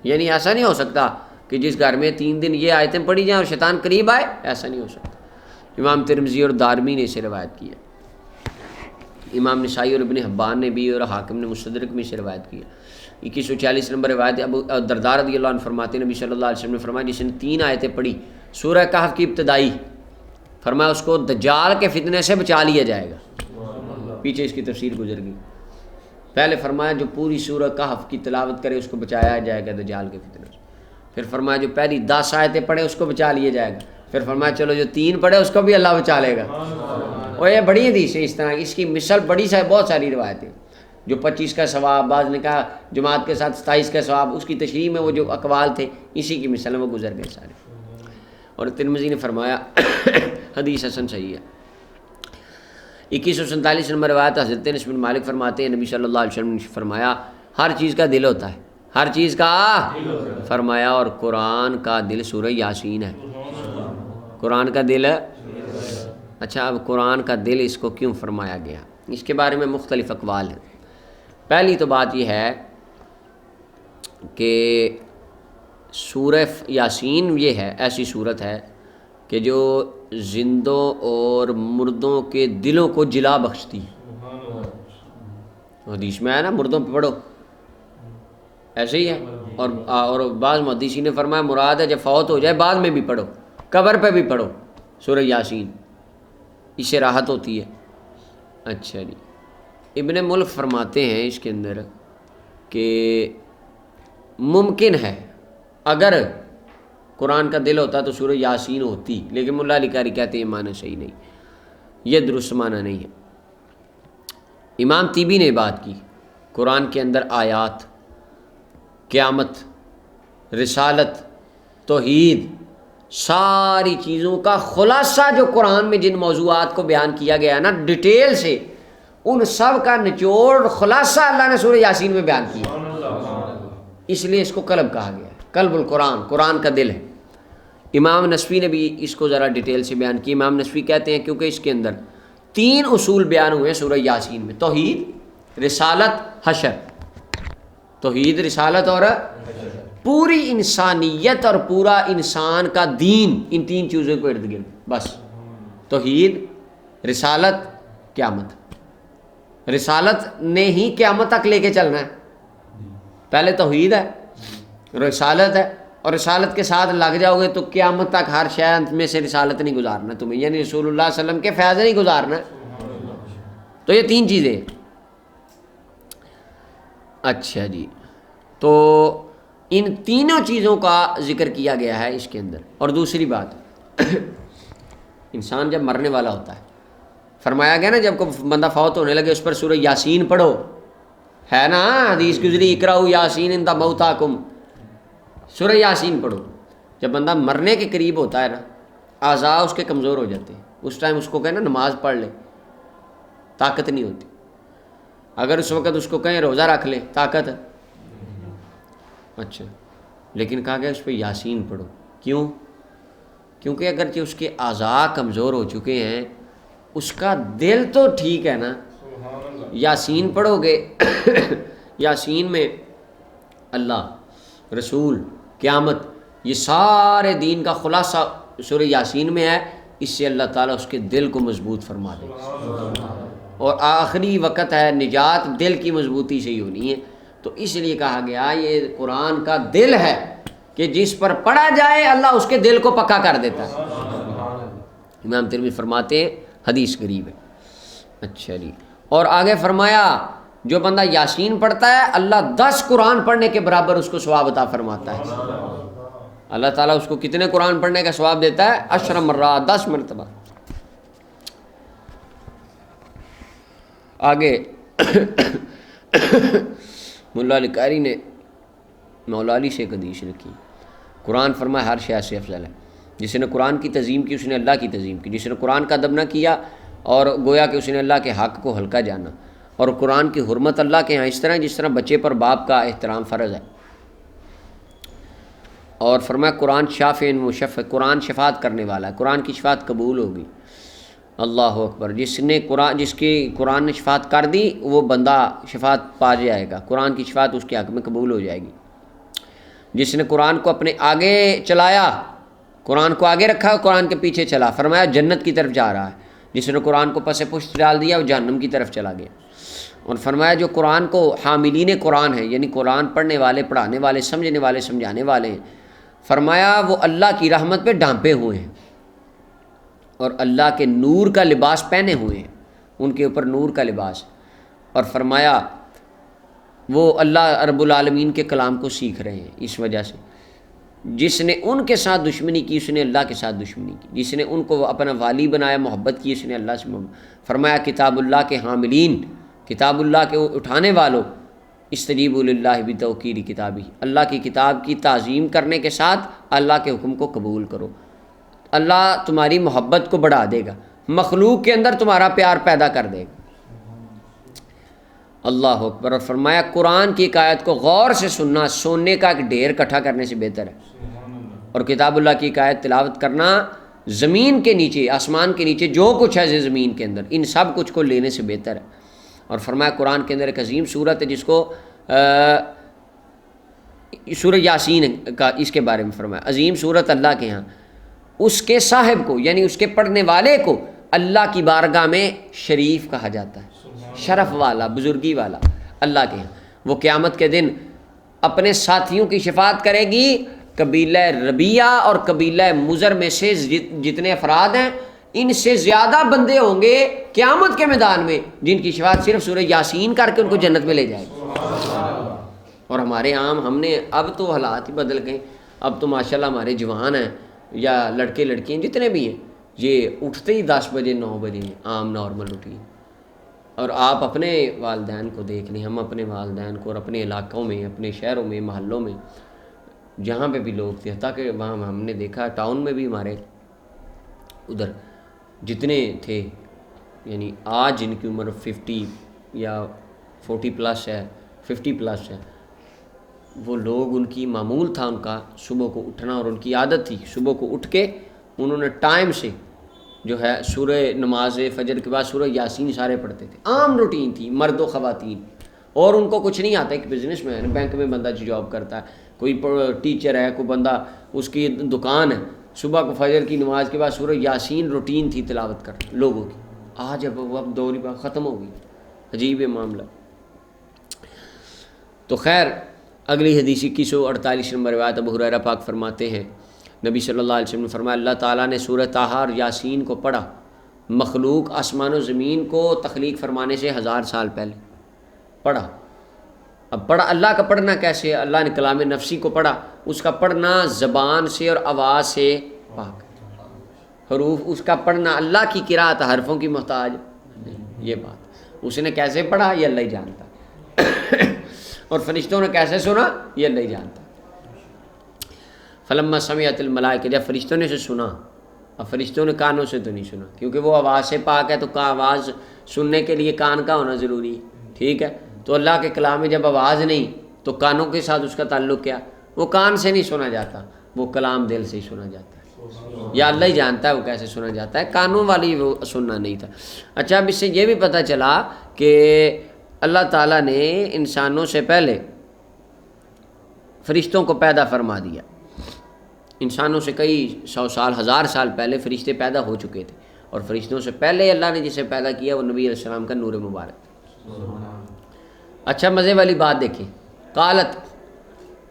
یعنی ایسا نہیں ہو سکتا کہ جس گھر میں 3 دن یہ آیتیں پڑھی جائیں اور شیطان قریب آئے، ایسا نہیں ہو سکتا۔ امام ترمذی اور دارمی نے اسے روایت کیا، امام نسائی اور ابن حبان نے بھی، اور حاکم نے مستدرک میں اسے روایت کیا۔ 2146 نمبر روایت ابو درداء رضی اللہ عنہ فرماتے ہیں نبی صلی اللہ علیہ وسلم نے فرمایا جس نے 3 آیتیں پڑھی سورہ کہف کی ابتدائی، فرمایا اس کو دجال کے فتنے سے بچا لیا جائے گا، پیچھے اس کی تفسیر گزر گئی۔ پہلے فرمایا جو پوری سورہ کہف کی تلاوت کرے اس کو بچایا جائے گا دجال کے فتنے سے، پھر فرمایا جو پہلی 10 آیتیں پڑھے اس کو بچا لیا جائے گا، پھر فرمایا چلو جو 3 پڑھے اس کو بھی اللہ بچا لے گا۔ اور یہ بڑی حدیث ہے، اس طرح اس کی مثال بڑی بہت ساری روایتیں، جو 25 کا ثواب، بعض نے کہا جماعت کے ساتھ 27 کا ثواب، اس کی تشریح میں وہ جو اقوال تھے اسی کی مثال میں وہ گزر گئے سارے۔ اور ترمذی نے فرمایا حدیث حسن صحیح ہے۔ 2147 نمبر روایت حضرت انس بن مالک فرماتے ہیں نبی صلی اللہ علیہ وسلم نے فرمایا ہر چیز کا دل ہوتا ہے، ہر چیز کا فرمایا، اور قرآن کا دل سورہ یاسین ہے، قرآن کا دل۔ اچھا، اب قرآن کا دل اس کو کیوں فرمایا گیا، اس کے بارے میں مختلف اقوال ہیں۔ پہلی تو بات یہ ہے کہ سورہ یاسین یہ ہے ایسی صورت ہے کہ جو زندوں اور مردوں کے دلوں کو جلا بخشتی ہے۔ حدیث میں ہے نا مردوں پہ پڑھو، ایسے ہی ہے، اور بعض محدثین نے فرمایا مراد ہے جب فوت ہو جائے بعد میں بھی پڑھو، قبر پہ بھی پڑھو سورہ یاسین، اس سے راحت ہوتی ہے۔ اچھا جی، ابن ملک فرماتے ہیں اس کے اندر کہ ممکن ہے اگر قرآن کا دل ہوتا تو سورہ یاسین ہوتی، لیکن ملا علی قاری کہتے ہیں یہ معنی صحیح نہیں، یہ درست معنی نہیں ہے۔ امام طیبی نے بات کی قرآن کے اندر آیات، قیامت، رسالت، توحید، ساری چیزوں کا خلاصہ جو قرآن میں جن موضوعات کو بیان کیا گیا ہے نا ڈیٹیل سے، ان سب کا نچوڑ خلاصہ اللہ نے سورہ یاسین میں بیان کیا، اس لیے اس کو قلب کہا گیا ہے، قلب القرآن، قرآن کا دل ہے۔ امام نسوی نے بھی اس کو ذرا ڈیٹیل سے بیان کی۔ امام نسوی کہتے ہیں کیونکہ اس کے اندر 3 اصول بیان ہوئے ہیں سورہ یاسین میں، توحید، رسالت، حشر، توحید، رسالت اور پوری انسانیت اور پورا انسان کا دین، ان 3 چیزوں کو ارد گرد، بس توحید، رسالت، قیامت۔ رسالت نے ہی قیامت تک لے کے چلنا ہے، پہلے توحید ہے، رسالت ہے، اور رسالت کے ساتھ لگ جاؤ گے تو قیامت تک ہر شے میں سے رسالت نہیں گزارنا تمہیں، یعنی رسول اللہ صلی اللہ علیہ وسلم کے فیض نہیں گزارنا۔ تو یہ 3 چیزیں۔ اچھا جی، تو ان تینوں چیزوں کا ذکر کیا گیا ہے اس کے اندر۔ اور دوسری بات، انسان جب مرنے والا ہوتا ہے، فرمایا گیا نا جب کوئی بندہ فوت ہونے لگے اس پر سورہ یاسین پڑھو، ہے نا حدیث گزری، اقرأوا یاسین عند موتاکم، سورہ یاسین پڑھو۔ جب بندہ مرنے کے قریب ہوتا ہے نا، اعضاء اس کے کمزور ہو جاتے ہیں، اس ٹائم اس کو کہیں نا نماز پڑھ لے، طاقت نہیں ہوتی۔ اگر اس وقت اس کو کہیں روزہ رکھ لے، طاقت، اچھا، لیکن کہا گیا اس پہ یاسین پڑھو۔ کیوں؟ کیونکہ اگرچہ اس کے اعضاء کمزور ہو چکے ہیں، اس کا دل تو ٹھیک ہے نا۔ یاسین پڑھو گے، یاسین میں اللہ، رسول، قیامت، یہ سارے دین کا خلاصہ سورہ یاسین میں ہے۔ اس سے اللہ تعالیٰ اس کے دل کو مضبوط فرما دے، اور آخری وقت ہے، نجات دل کی مضبوطی سے ہی ہونی ہے۔ تو اس لیے کہا گیا یہ قرآن کا دل ہے کہ جس پر پڑھا جائے اللہ اس کے دل کو پکا کر دیتا ہے۔ امام ترمذی فرماتے ہیں حدیث قریب ہے۔ اچھا جی، اور آگے فرمایا جو بندہ یاسین پڑھتا ہے اللہ 10 قرآن پڑھنے کے برابر اس کو ثواب عطا فرماتا ہے۔ اللہ تعالیٰ اس کو کتنے قرآن پڑھنے کا ثواب دیتا ہے؟ 10 مرات، 10 مرتبہ۔ آگے مولا علی قاری نے مولا علی سے ایک حدیث لکھی، قرآن فرمایا ہر شے سے افضل ہے۔ جس نے قرآن کی تعظیم کی اس نے اللہ کی تعظیم کی، جس نے قرآن کا ادب نہ کیا اور گویا کہ اس نے اللہ کے حق کو ہلکا جانا۔ اور قرآن کی حرمت اللہ کے ہاں اس طرح جس طرح بچے پر باپ کا احترام فرض ہے۔ اور فرمایا قرآن شافع مشفع، قرآن شفاعت کرنے والا ہے، قرآن کی شفاعت قبول ہوگی۔ اللہ اکبر، جس کی قرآن نے شفاعت کر دی وہ بندہ شفاعت پا جائے گا، قرآن کی شفاعت اس کے حق میں قبول ہو جائے گی۔ جس نے قرآن کو اپنے آگے چلایا، قرآن کو آگے رکھا، قرآن کے پیچھے چلا، فرمایا جنت کی طرف جا رہا ہے۔ جس نے قرآن کو پس پشت ڈال دیا وہ جہنم کی طرف چلا گیا۔ اور فرمایا جو قرآن کو حاملین قرآن ہیں، یعنی قرآن پڑھنے والے، پڑھانے والے، سمجھنے والے، سمجھانے والے ہیں، فرمایا وہ اللہ کی رحمت پہ ڈھانپے ہوئے ہیں اور اللہ کے نور کا لباس پہنے ہوئے ہیں، ان کے اوپر نور کا لباس۔ اور فرمایا وہ اللہ رب العالمین کے کلام کو سیکھ رہے ہیں۔ اس وجہ سے جس نے ان کے ساتھ دشمنی کی اس نے اللہ کے ساتھ دشمنی کی، جس نے ان کو اپنا والی بنایا، محبت کی، اس نے اللہ سے محبت۔ فرمایا کتاب اللہ کے حاملین، کتاب اللہ کے اٹھانے والوں، استجیبوا للہ بتوقیر کتابی، اللہ کی کتاب کی تعظیم کرنے کے ساتھ اللہ کے حکم کو قبول کرو۔ اللہ تمہاری محبت کو بڑھا دے گا، مخلوق کے اندر تمہارا پیار پیدا کر دے گا۔ اللہ اکبر۔ اور فرمایا قرآن کی ایک آیت کو غور سے سننا سونے کا ایک ڈھیر اکٹھا کرنے سے بہتر ہے، اور کتاب اللہ کی ایک آیت تلاوت کرنا زمین کے نیچے، آسمان کے نیچے جو کچھ ہے زمین کے اندر، ان سب کچھ کو لینے سے بہتر ہے۔ اور فرمایا قرآن کے اندر ایک عظیم صورت ہے جس کو سورہ یاسین کا، اس کے بارے میں فرمایا عظیم صورت اللہ کے ہاں، اس کے صاحب کو یعنی اس کے پڑھنے والے کو اللہ کی بارگاہ میں شریف کہا جاتا ہے، شرف والا، بزرگی والا اللہ کے ہاں۔ وہ قیامت کے دن اپنے ساتھیوں کی شفاعت کرے گی، قبیلہ ربیہ اور قبیلہ مزر میں سے جتنے افراد ہیں ان سے زیادہ بندے ہوں گے قیامت کے میدان میں جن کی شفاعت صرف سورہ یاسین کر کے ان کو جنت میں لے جائے گی۔ اور ہمارے عام، ہم نے اب تو حالات ہی بدل گئے، اب تو ماشاءاللہ ہمارے جوان ہیں یا لڑکے لڑکیاں جتنے بھی ہیں یہ اٹھتے ہی 10 بجے 9 بجے عام نارمل اٹھی۔ اور آپ اپنے والدین کو دیکھ لیں، ہم اپنے والدین کو اور اپنے علاقوں میں، اپنے شہروں میں، محلوں میں جہاں پہ بھی لوگ تھے، حتیٰ کہ وہاں ہم نے دیکھا ٹاؤن میں بھی ہمارے ادھر جتنے تھے، یعنی آج جن کی عمر 50 یا 40 پلس ہے، 50 پلس ہے، وہ لوگ ان کی معمول تھا ان کا صبح کو اٹھنا، اور ان کی عادت تھی صبح کو اٹھ کے انہوں نے ٹائم سے جو ہے سورہ نماز فجر کے بعد سورہ یاسین سارے پڑھتے تھے، عام روٹین تھی، مرد و خواتین۔ اور ان کو کچھ نہیں آتا، ایک بزنس مین، بینک میں بندہ جاب کرتا ہے، کوئی ٹیچر ہے، کوئی بندہ اس کی دکان ہے، صبح کو فجر کی نماز کے بعد سورہ یاسین روٹین تھی تلاوت کرنا لوگوں کی۔ آج اب دور بات ختم ہو گئی، عجیب معاملہ۔ تو خیر اگلی حدیث 2148 نمبر روایت ابو ہریرہ پاک فرماتے ہیں نبی صلی اللہ علیہ وسلم نے فرمایا اللہ تعالیٰ نے سورہ طٰہٰ اور یاسین کو پڑھا مخلوق آسمان و زمین کو تخلیق فرمانے سے 1000 سال پہلے پڑھا، اب پڑھا اللہ کا پڑھنا کیسے ہے؟ اللہ نے کلام نفسی کو پڑھا، اس کا پڑھنا زبان سے اور آواز سے پاک، حروف اس کا پڑھنا، اللہ کی قرات حرفوں کی محتاج نہیں۔ یہ بات اس نے کیسے پڑھا یہ اللہ ہی جانتا اور فرشتوں نے کیسے سنا یہ اللہ ہی جانتا۔ فلما سمعت الملائکہ، جب فرشتوں نے سے سنا، اب فرشتوں نے کانوں سے تو نہیں سنا کیونکہ وہ آواز سے پاک ہے، تو آواز سننے کے لیے کان کا ہونا ضروری ہے، ٹھیک ہے؟ تو اللہ کے کلام میں جب آواز نہیں تو کانوں کے ساتھ اس کا تعلق کیا؟ وہ کان سے نہیں سنا جاتا، وہ کلام دل سے ہی سنا جاتا ہے، یا اللہ ہی جانتا ہے وہ کیسے سنا جاتا ہے، کانوں والی وہ سننا نہیں تھا۔ اچھا، اب اس سے یہ بھی پتہ چلا کہ اللہ تعالیٰ نے انسانوں سے پہلے فرشتوں کو پیدا فرما دیا، انسانوں سے کئی 100 سال 1000 سال پہلے فرشتے پیدا ہو چکے تھے، اور فرشتوں سے پہلے اللہ نے جسے پیدا کیا وہ نبی علیہ السلام کا نور مبارک۔ اچھا، مزے والی بات دیکھیں، قالت،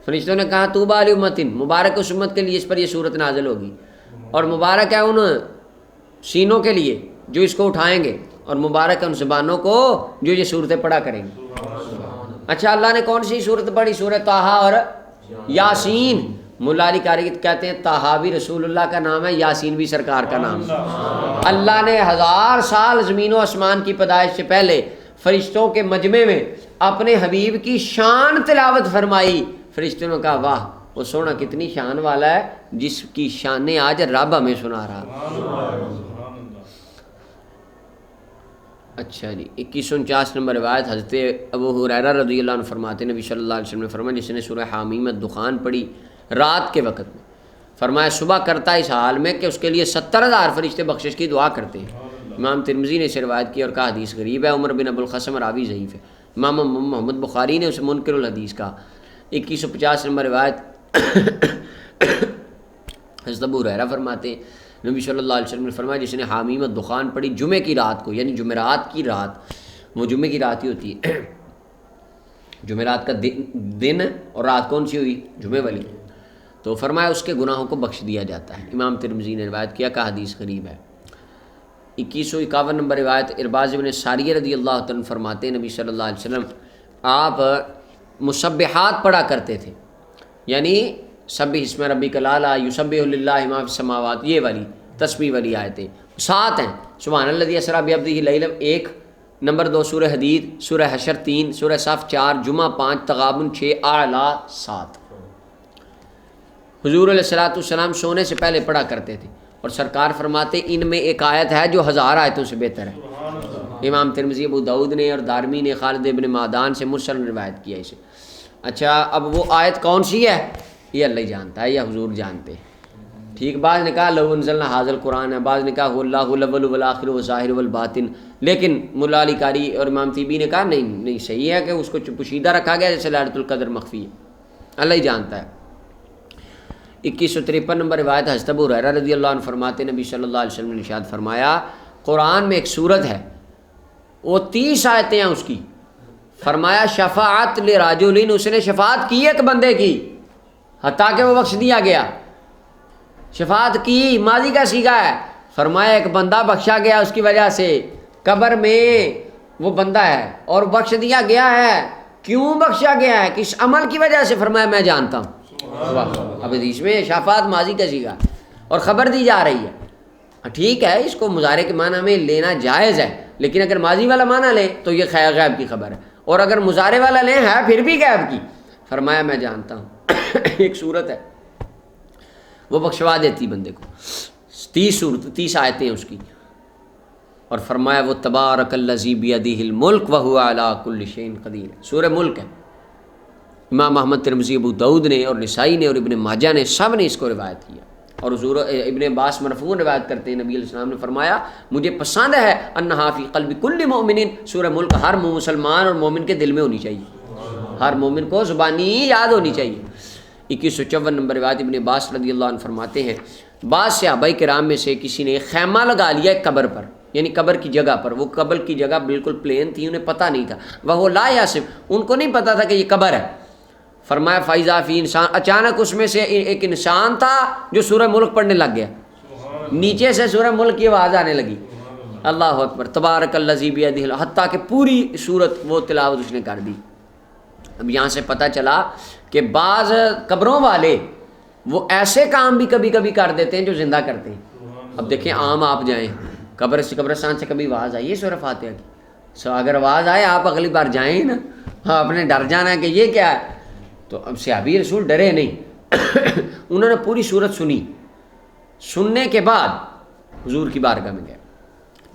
فرشتوں نے کہا طوبیٰ لامۃ، مبارک اس امت کے لیے اس پر یہ صورت نازل ہوگی، اور مبارک ہے ان سینوں کے لیے جو اس کو اٹھائیں گے، اور مبارک ہے ان زبانوں کو جو یہ صورتیں پڑھا کریں گے۔ اچھا، اللہ نے کون سی صورت پڑھی؟ سورہ طٰہٰ اور یاسین۔ مولا علی قاری کہتے ہیں طٰہٰ بھی رسول اللہ کا نام ہے، یاسین بھی سرکار کا نام ہے۔ اللہ نے 1000 سال زمین و آسمان کی پیدائش سے پہلے فرشتوں کے مجمع میں اپنے حبیب کی شان تلاوت فرمائی۔ فرشتوں نے کہا واہ، وہ سونا کتنی شان والا ہے جس کی شانیں آج رب ہمیں سنا رہا۔ اچھا جی، 2149 نمبر روایت، حضرت ابو ہریرہ رضی اللہ عنہ فرماتے ہیں نبی صلی اللہ علیہ وسلم نے فرمایا جس نے سورہ حامیم الدخان پڑھی رات کے وقت میں، فرمایا صبح کرتا ہے اس حال میں کہ اس کے لیے 70,000 فرشتے بخشش کی دعا کرتے ہیں۔ امام ترمذی نے اسے روایت کی اور کہا حدیث غریب ہے، عمر بن ابو القاسم راوی ضعیف ہے۔ امام محمد بخاری نے اسے منکر الحدیث کہا۔ 2150 نمبر روایت، حضرت ابو ہریرہ فرماتے ہیں نبی صلی اللہ علیہ وسلم نے فرمایا جس نے حامیم الدخان پڑھی جمعے کی رات کو، یعنی جمعرات کی رات، وہ جمعے کی رات ہی ہوتی ہے، جمعرات کا دن اور رات کون سی ہوئی؟ جمعے والی، تو فرمایا اس کے گناہوں کو بخش دیا جاتا ہے۔ امام ترمذی نے روایت کیا، کہا حدیث غریب ہے۔ 2151 نمبر روایت، ارباز بن ساریہ رضی اللہ عنہ فرماتے ہیں نبی صلی اللہ علیہ وسلم آپ مسبحات پڑھا کرتے تھے، یعنی سبح اسم ربک الاعلیٰ، یسبح للہ ما فی السماوات، یہ والی تسبیح والی آیتیں 7 ہیں۔ سبحان الذی اسریٰ بعبدہ لیلا 1، نمبر 2 سورہ حدید، سورہ حشر 3، سورہ صف 4، جمعہ 5، تغابن 6، اعلیٰ 7۔ حضور علیہ السلام سونے سے پہلے پڑھا کرتے تھے، اور سرکار فرماتے ان میں ایک آیت ہے جو 1000 آیتوں سے بہتر ہے۔ امام ترمذی، ابو داؤد نے اور دارمی نے خالد ابن معدان سے مرسل روایت کیا اسے۔ اچھا، اب وہ آیت کون سی ہے یہ اللہ ہی جانتا ہے یا حضور جانتے ہیں، ٹھیک؟ بعض نے کہا لو انزلنا ھذا القرآن ہے، بعض نے کہا هو اللہ الاول والآخر والظاہر والباطن، لیکن مولا علی قاری اور امام طیبی نے کہا نہیں صحیح ہے کہ اس کو پوشیدہ رکھا گیا جیسے لیلۃ القدر مخفی ہے، اللہ ہی جانتا ہے۔ 2153 نمبر روایت، حضرت ابو ہریرہ رضی اللہ عنہ فرماتے نبی صلی اللہ علیہ وسلم نے ارشاد فرمایا قرآن میں ایک سورت ہے وہ 30 آیتیں ہیں اس کی، فرمایا شفاعت لراجلین، اس نے شفاعت کی ایک بندے کی حتیٰ کہ وہ بخش دیا گیا۔ شفاعت کی ماضی کا صیغہ ہے، فرمایا ایک بندہ بخشا گیا اس کی وجہ سے، قبر میں وہ بندہ ہے اور بخش دیا گیا ہے۔ کیوں بخشا گیا ہے؟ کس عمل کی وجہ سے؟ فرمایا میں جانتا ہوں۔ اب حدیث میں شفاعت ماضی کا صیغہ اور خبر دی جا رہی ہے، ٹھیک ہے، اس کو مضارع کے معنی میں لینا جائز ہے، لیکن اگر ماضی والا معنی لیں تو یہ غیب کی خبر ہے، اور اگر مضارع والا لیں ہے پھر بھی غیب کی۔ فرمایا میں جانتا ہوں۔ ایک صورت ہے وہ بخشوا دیتی بندے کو، 30 آیتیں اس کی، اور فرمایا وہ تبارک الذی بیدہ الملک وہو علی کل شیء قدیر، سورہ ملک ہے۔ امام احمد، ترمذی، ابو داؤد نے اور نسائی نے اور ابن ماجہ نے سب نے اس کو روایت کیا، اور حضور ابن عباس مرفوع روایت کرتے ہیں نبی علیہ السلام نے فرمایا مجھے پسند ہے انہا فی قلب کل مومن، سورہ ملک ہر مسلمان اور مومن کے دل میں ہونی چاہیے، ہر مومن کو زبانی یاد ہونی چاہیے۔ 2154 نمبر روایت، ابن عباس رضی اللہ عنہ فرماتے ہیں بعض صحابہ کرام میں سے کسی نے خیمہ لگا لیا ایک قبر پر، یعنی قبر کی جگہ پر، وہ قبر کی جگہ بالکل پلین تھی، انہیں پتہ نہیں تھا، وہ لا یاسب، ان کو نہیں پتہ تھا کہ یہ قبر ہے۔ فرمایا فائزہ فی انسان، اچانک اس میں سے ایک انسان تھا جو سورہ ملک پڑھنے لگ گیا، نیچے سے سورہ ملک کی آواز آنے لگی، اللہ اکبر، تبارک الذی بیدہ، حتیٰ کہ پوری سورت وہ تلاوت اس نے کر دی۔ اب یہاں سے پتہ چلا کہ بعض قبروں والے وہ ایسے کام بھی کبھی کبھی کر دیتے ہیں جو زندہ کرتے ہیں. اب دیکھیں عام آپ جائیں قبرستان سے کبھی آواز آئی ہے سورہ فاتحہ کی، اگر آواز آئے آپ اگلی بار جائیں نا، ہاں آپ نے ڈر جانا ہے کہ یہ کیا ہے. تو اب صحابی رسول ڈرے نہیں انہوں نے پوری صورت سنی. سننے کے بعد حضور کی بارگاہ میں گئے،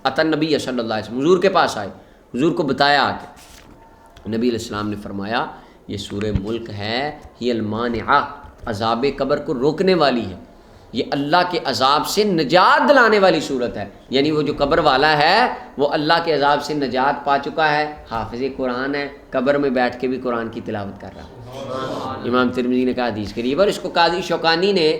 اتن نبی صلی اللہ علیہ وسلم، حضور کے پاس آئے، حضور کو بتایا آ کے. نبی علیہ السلام نے فرمایا یہ سورہ ملک ہے، یہ المانعہ، عذاب قبر کو روکنے والی ہے، یہ اللہ کے عذاب سے نجات دلانے والی صورت ہے. یعنی وہ جو قبر والا ہے وہ اللہ کے عذاب سے نجات پا چکا ہے، حافظ قرآن ہے، قبر میں بیٹھ کے بھی قرآن کی تلاوت کر رہا ہے. امام ترمذی نے کہا حدیث قریب، اور اس کو قاضی شوکانی نے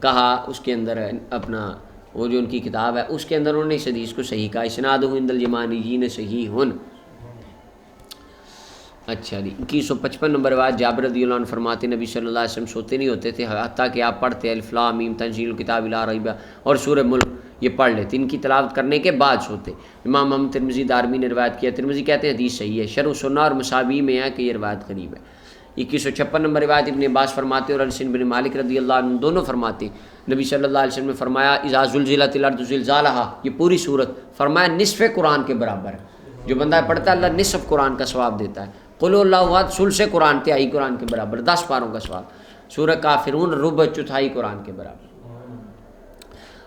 کہا اس کے اندر اپنا وہ جو ان کی کتاب ہے اس کے اندر انہوں نے اس حدیث کو صحیح کہا، اسنادہ عند الجمانیین صحیح ہن. اچھا جی 2155 نمبر روایت جابر رضی اللہ عنہ فرماتے نبی صلی اللہ علیہ وسلم سوتے نہیں ہوتے تھے حتیٰ کہ آپ پڑھتے الف لام میم تنزیل الکتاب لا ریب اور سورہ ملک یہ پڑھ لیتے، ان کی تلاوت کرنے کے بعد سوتے. امام محمد ترمذی دارمی نے روایت کیا، ترمذی کہتے ہیں حدیث صحیح ہے، شرح سنہ اور مساوی میں ہے کہ یہ روایت قریب ہے. 2156 نمبر روایت ابن عباس فرماتے اور انس بن مالک رضی اللہ عنہ دونوں فرماتے نبی صلی اللہ علیہ وسلم نے فرمایا اذا زلزلت الارض زلزالہا، یہ پوری صورت فرمایا نصف قرآن کے برابر ہے. جو بندہ پڑھتا ہے اللہ نصف قرآن کا ثواب دیتا ہے. قل اللہ احد ثلث قرآن تہائی قرآن کے برابر، 10 پاروں کا ثواب. سورہ کافرون ربع چوتھائی قرآن کے برابر.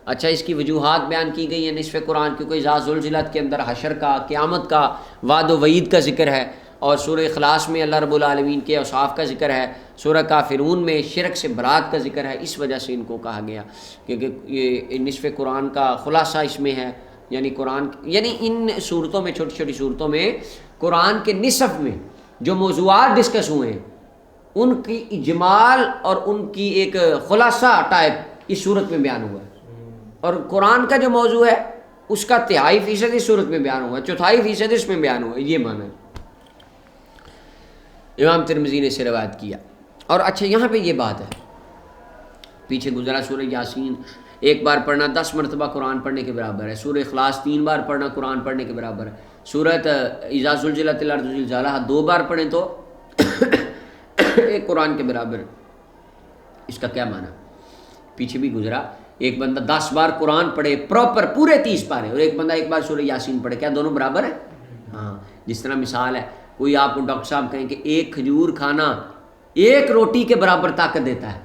اچھا اس کی وجوہات بیان کی گئی ہیں نصف قرآن، کیونکہ اذا زلزلت کے اندر حشر کا، قیامت کا، وعد و وعید کا ذکر ہے، اور سورہ اخلاص میں اللہ رب العالمین کے اوصاف کا ذکر ہے، سورہ کافرون میں شرک سے برات کا ذکر ہے. اس وجہ سے ان کو کہا گیا کیونکہ یہ نصف قرآن کا خلاصہ اس میں ہے. یعنی قرآن یعنی ان صورتوں میں چھوٹی چھوٹی صورتوں میں قرآن کے نصف میں جو موضوعات ڈسکس ہوئے ہیں ان کی اجمال اور ان کی ایک خلاصہ ٹائپ اس صورت میں بیان ہوا ہے، اور قرآن کا جو موضوع ہے اس کا 3.5% اس صورت میں بیان ہوا ہے، 4.5% اس میں بیان ہوا ہے. یہ معنی ہے. امام ترمذی نے اسے روایت کیا. اور اچھا یہاں پہ یہ بات ہے، پیچھے گزرا سورہ یاسین ایک بار پڑھنا 10 مرتبہ قرآن پڑھنے کے برابر ہے، سورہ اخلاص 3 بار پڑھنا قرآن پڑھنے کے برابر ہے، سورۃ اذا زلزلت الارض زلزالہا 2 بار پڑھیں تو ایک قرآن کے برابر. اس کا کیا معنی؟ پیچھے بھی گزرا، ایک بندہ 10 بار قرآن پڑھے پراپر پورے 30 پارے، اور ایک بندہ ایک بار سورہ یاسین پڑھے، کیا دونوں برابر ہیں؟ ہاں. جس طرح مثال ہے کوئی آپ کو ڈاکٹر صاحب کہیں کہ ایک کھجور کھانا 1 روٹی کے برابر طاقت دیتا ہے،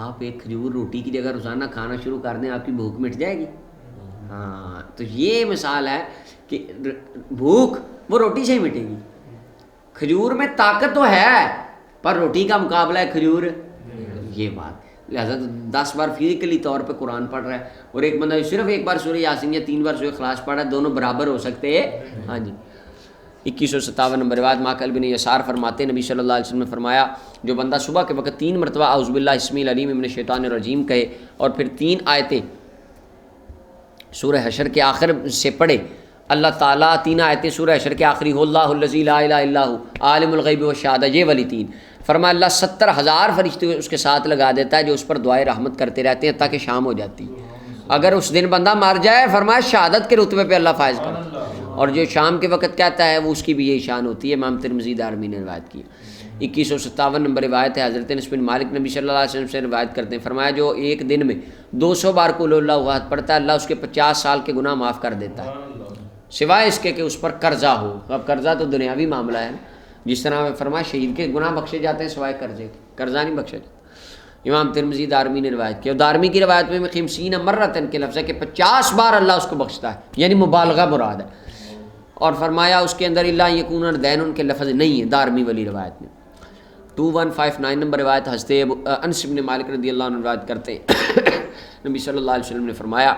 آپ ایک کھجور روٹی کی جگہ روزانہ کھانا شروع کر دیں آپ کی بھوک مٹ جائے گی. ہاں تو یہ مثال ہے کہ بھوک وہ روٹی سے ہی مٹے گی. کھجور میں طاقت تو ہے پر روٹی کا مقابلہ ہے کھجور. یہ بات لہٰذا 10 بار فزیکلی طور پہ قرآن پڑھ رہا ہے اور ایک بندہ صرف ایک بار سورہ یاسین یا 3 بار سورہ اخلاص پڑھ رہا ہے، دونوں برابر ہو سکتے ہیں. ہاں جی 2157 نمبر روایت ماقل بن یسار فرماتے نبی صلی اللہ علیہ وسلم نے فرمایا جو بندہ صبح کے وقت 3 مرتبہ اعوذ باللہ اسمی العلیم من الشیطان الرجیم کہے اور پھر 3 آیتیں سورہ حشر کے آخر سے پڑھے، اللہ تعالیٰ 3 آیتیں سورہ حشر کے آخری ہو اللہ الذی لا الہ الا ہو عالم الغیب والشہادہ، یہ والی 3 فرمایا اللہ 70,000 فرشتے اس کے ساتھ لگا دیتا ہے جو اس پر دعائے رحمت کرتے رہتے ہیں تاکہ شام ہو جاتی. اگر اس دن بندہ مر جائے فرمایا شہادت کے رتبے پہ اللہ فائز کرتا ہے، اور جو شام کے وقت کہتا ہے وہ اس کی بھی یہی شان ہوتی ہے. امام ترمذی دارمی نے روایت کی. 2157 نمبر روایت ہے حضرت انس بن مالک نبی صلی اللہ علیہ وسلم سے روایت کرتے ہیں فرمایا جو ایک دن میں 200 بار قل اللہ احد پڑھتا ہے اللہ اس کے 50 سال کے گناہ معاف کر دیتا ہے سوائے اس کے کہ اس پر قرضہ ہو. اب قرضہ تو دنیاوی معاملہ ہے نا، جس طرح فرمایا شہید کے گناہ بخشے جاتے ہیں سوائے قرضے کے، قرضہ نہیں بخشا جاتا. امام ترمذی دارمی نے روایت کیا. دارمی کی روایت میں 50 مرتن کے لفظ ہے کہ 50 بار اللہ اس کو بخشتا ہے، یعنی مبالغہ مراد ہے. اور فرمایا اس کے اندر اللہ یکون دین ان کے لفظ نہیں ہے دارمی والی روایت میں. 2159 نمبر روایت حضرت انس بن مالک رضی اللہ عنہ روایت کرتے ہیں نبی صلی اللہ علیہ وسلم نے فرمایا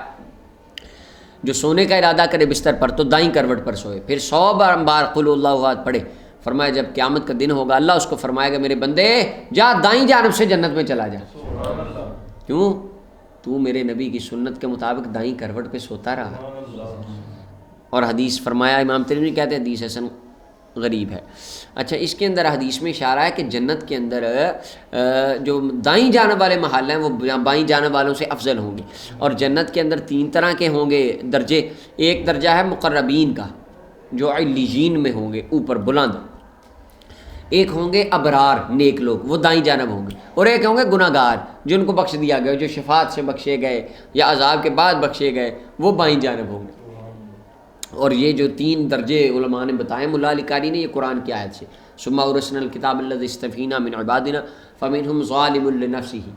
جو سونے کا ارادہ کرے بستر پر تو دائیں کروٹ پر سوئے، پھر 100 بار قل اللہ احد پڑھے. فرمایا جب قیامت کا دن ہوگا اللہ اس کو فرمائے گا میرے بندے جا دائیں جانب سے جنت میں چلا جا. کیوں؟ تو میرے نبی کی سنت کے مطابق دائیں کروٹ پہ سوتا رہا. اور حدیث فرمایا امام ترمذی کہتے ہیں حدیث حسن غریب ہے. اچھا اس کے اندر حدیث میں اشارہ ہے کہ جنت کے اندر جو دائیں جانب والے محل ہیں وہ بائیں جانب والوں سے افضل ہوں گے، اور جنت کے اندر 3 طرح کے ہوں گے درجے. ایک درجہ ہے مقربین کا جو علیین میں ہوں گے اوپر بلند، ایک ہوں گے ابرار نیک لوگ، وہ دائیں جانب ہوں گے، اور ایک ہوں گے گناہ گار جن کو بخش دیا گیا، جو شفاعت سے بخشے گئے یا عذاب کے بعد بخشے گئے، وہ بائیں جانب ہوں گے۔ اور یہ جو 3 درجے علماء نے بتائے ملا علی قاری نے، یہ قرآن کی آیت سے، ثم اورثنا الکتاب الذی اصطفینا من عبادنا فمنهم ظالم لنفسہ،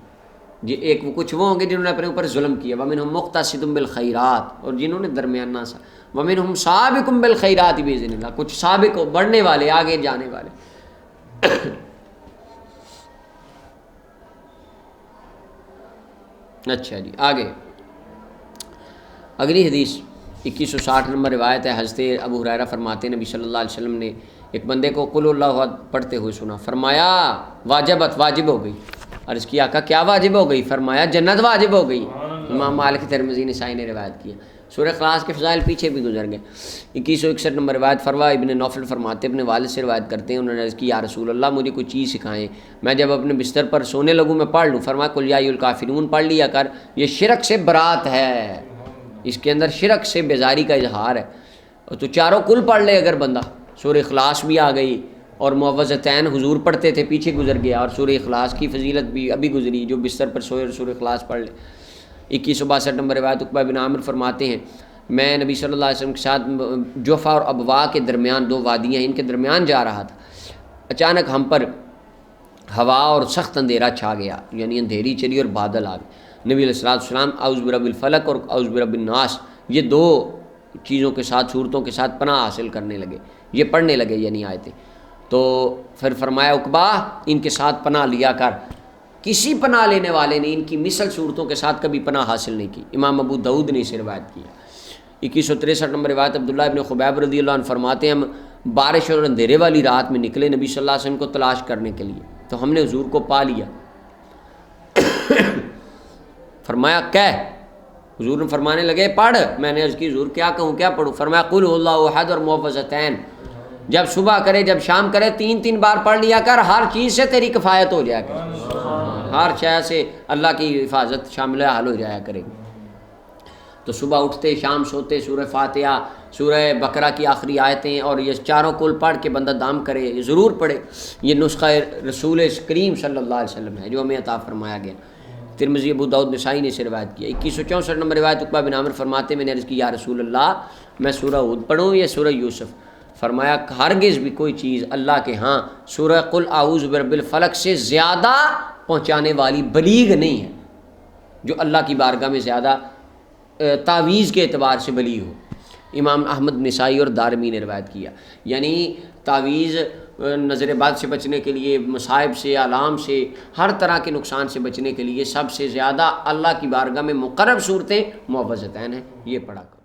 یہ ایک وہ کچھ وہ ہوں گے جنہوں نے اپنے اوپر ظلم کیا، ومنهم مقتصد بالخیرات، اور جنہوں نے درمیانہ سا، ومنهم سابق بالخیرات باذن اللہ، کچھ سابق بڑھنے والے، آگے جانے والے۔ اچھا جی آگے اگلی حدیث 2160 نمبر روایت ہے، حضرت ابو ہریرہ فرماتے ہیں نبی صلی اللہ علیہ وسلم نے ایک بندے کو قل اللہ احد پڑھتے ہوئے سنا، فرمایا واجبت، واجب ہو گئی۔ عرض کیا آقا کیا واجب ہو گئی؟ فرمایا جنت واجب ہو گئی۔ امام مالک ترمذی نسائی نے روایت کیا۔ سورہ اخلاص کے فضائل پیچھے بھی گزر گئے۔ 2161 نمبر روایت فروا ابن نوفل فرماتے اپنے والد سے روایت کرتے ہیں، انہوں نے عرض کی یا رسول اللہ مجھے کوئی چیز سکھائیں، میں جب اپنے بستر پر سونے لگوں میں پڑھ لوں۔ فرمایا قل یا ایھا الکافرون پڑھ لیا کر، یہ شرک سے برات ہے، اس کے اندر شرک سے بیزاری کا اظہار ہے۔ تو چاروں کل پڑھ لے اگر بندہ، سورہ اخلاص بھی آ گئی، اور معوذتین حضور پڑھتے تھے پیچھے گزر گیا، اور سورہ اخلاص کی فضیلت بھی ابھی گزری، جو بستر پر سوئے سورہ اخلاص پڑھ لے۔ 2162 نمبر روایت عقبہ بن عامر فرماتے ہیں میں نبی صلی اللہ علیہ وسلم کے ساتھ جوفا اور ابوا کے درمیان 2 وادیاں ہیں، ان کے درمیان جا رہا تھا، اچانک ہم پر ہوا اور سخت اندھیرا چھا گیا، یعنی اندھیری چلی اور بادل آ گئے۔ نبی علیہ الصلوۃ والسلام اعوذ برب الفلق اور اعوذ برب الناس، یہ 2 چیزوں کے ساتھ، صورتوں کے ساتھ پناہ حاصل کرنے لگے، یہ پڑھنے لگے یعنی آیتیں۔ تو پھر فرمایا عقبہ ان کے ساتھ پناہ لیا کر، کسی پناہ لینے والے نے ان کی مثل صورتوں کے ساتھ کبھی پناہ حاصل نہیں کی۔ امام ابو داؤد نے اسے روایت کیا۔ 2163 نمبر روایت عبداللہ ابن خبیب رضی اللہ عنہ فرماتے ہیں ہم بارش اور اندھیرے والی رات میں نکلے نبی صلی اللہ علیہ وسلم کو تلاش کرنے کے لیے، تو ہم نے حضور کو پا لیا۔ فرمایا کہ حضور نے فرمانے لگے پڑھ، میں نے عرض کی حضور کیا کہوں، کیا پڑھوں؟ فرمایا قل هو اللہ احد اور معوذتین، جب صبح کرے جب شام کرے 3 بار پڑھ لیا کر، ہر چیز سے تیری کفایت ہو جایا کر، ہر شے سے اللہ کی حفاظت شامل حال ہو جایا کرے۔ تو صبح اٹھتے شام سوتے سورہ فاتحہ، سورہ بقرہ کی آخری آیتیں اور یہ چاروں کل پڑھ کے بندہ دام کرے، یہ ضرور پڑھے۔ یہ نسخہ رسول کریم صلی اللہ علیہ وسلم ہے جو ہمیں عطا فرمایا گیا۔ ترمذی ابو داؤد نسائی نے اسے روایت کیا۔ 2164 نمبر روایت عقبہ بن عامر فرماتے میں نے عرض کی یا رسول اللہ میں سورہ ہود پڑھوں یا سورہ یوسف؟ فرمایا ہرگز بھی کوئی چیز اللہ کے ہاں سورہ قل اعوذ برب الفلق سے زیادہ پہنچانے والی بلیغ نہیں ہے، جو اللہ کی بارگاہ میں زیادہ تعویذ کے اعتبار سے بلیغ ہو۔ امام احمد نسائی اور دارمی نے روایت کیا، یعنی تعویذ نظر بد سے بچنے کے لیے، مصائب سے، آلام سے، ہر طرح کے نقصان سے بچنے کے لیے سب سے زیادہ اللہ کی بارگاہ میں مقرب صورتیں معوذتین ہیں، یہ پڑھا کرو۔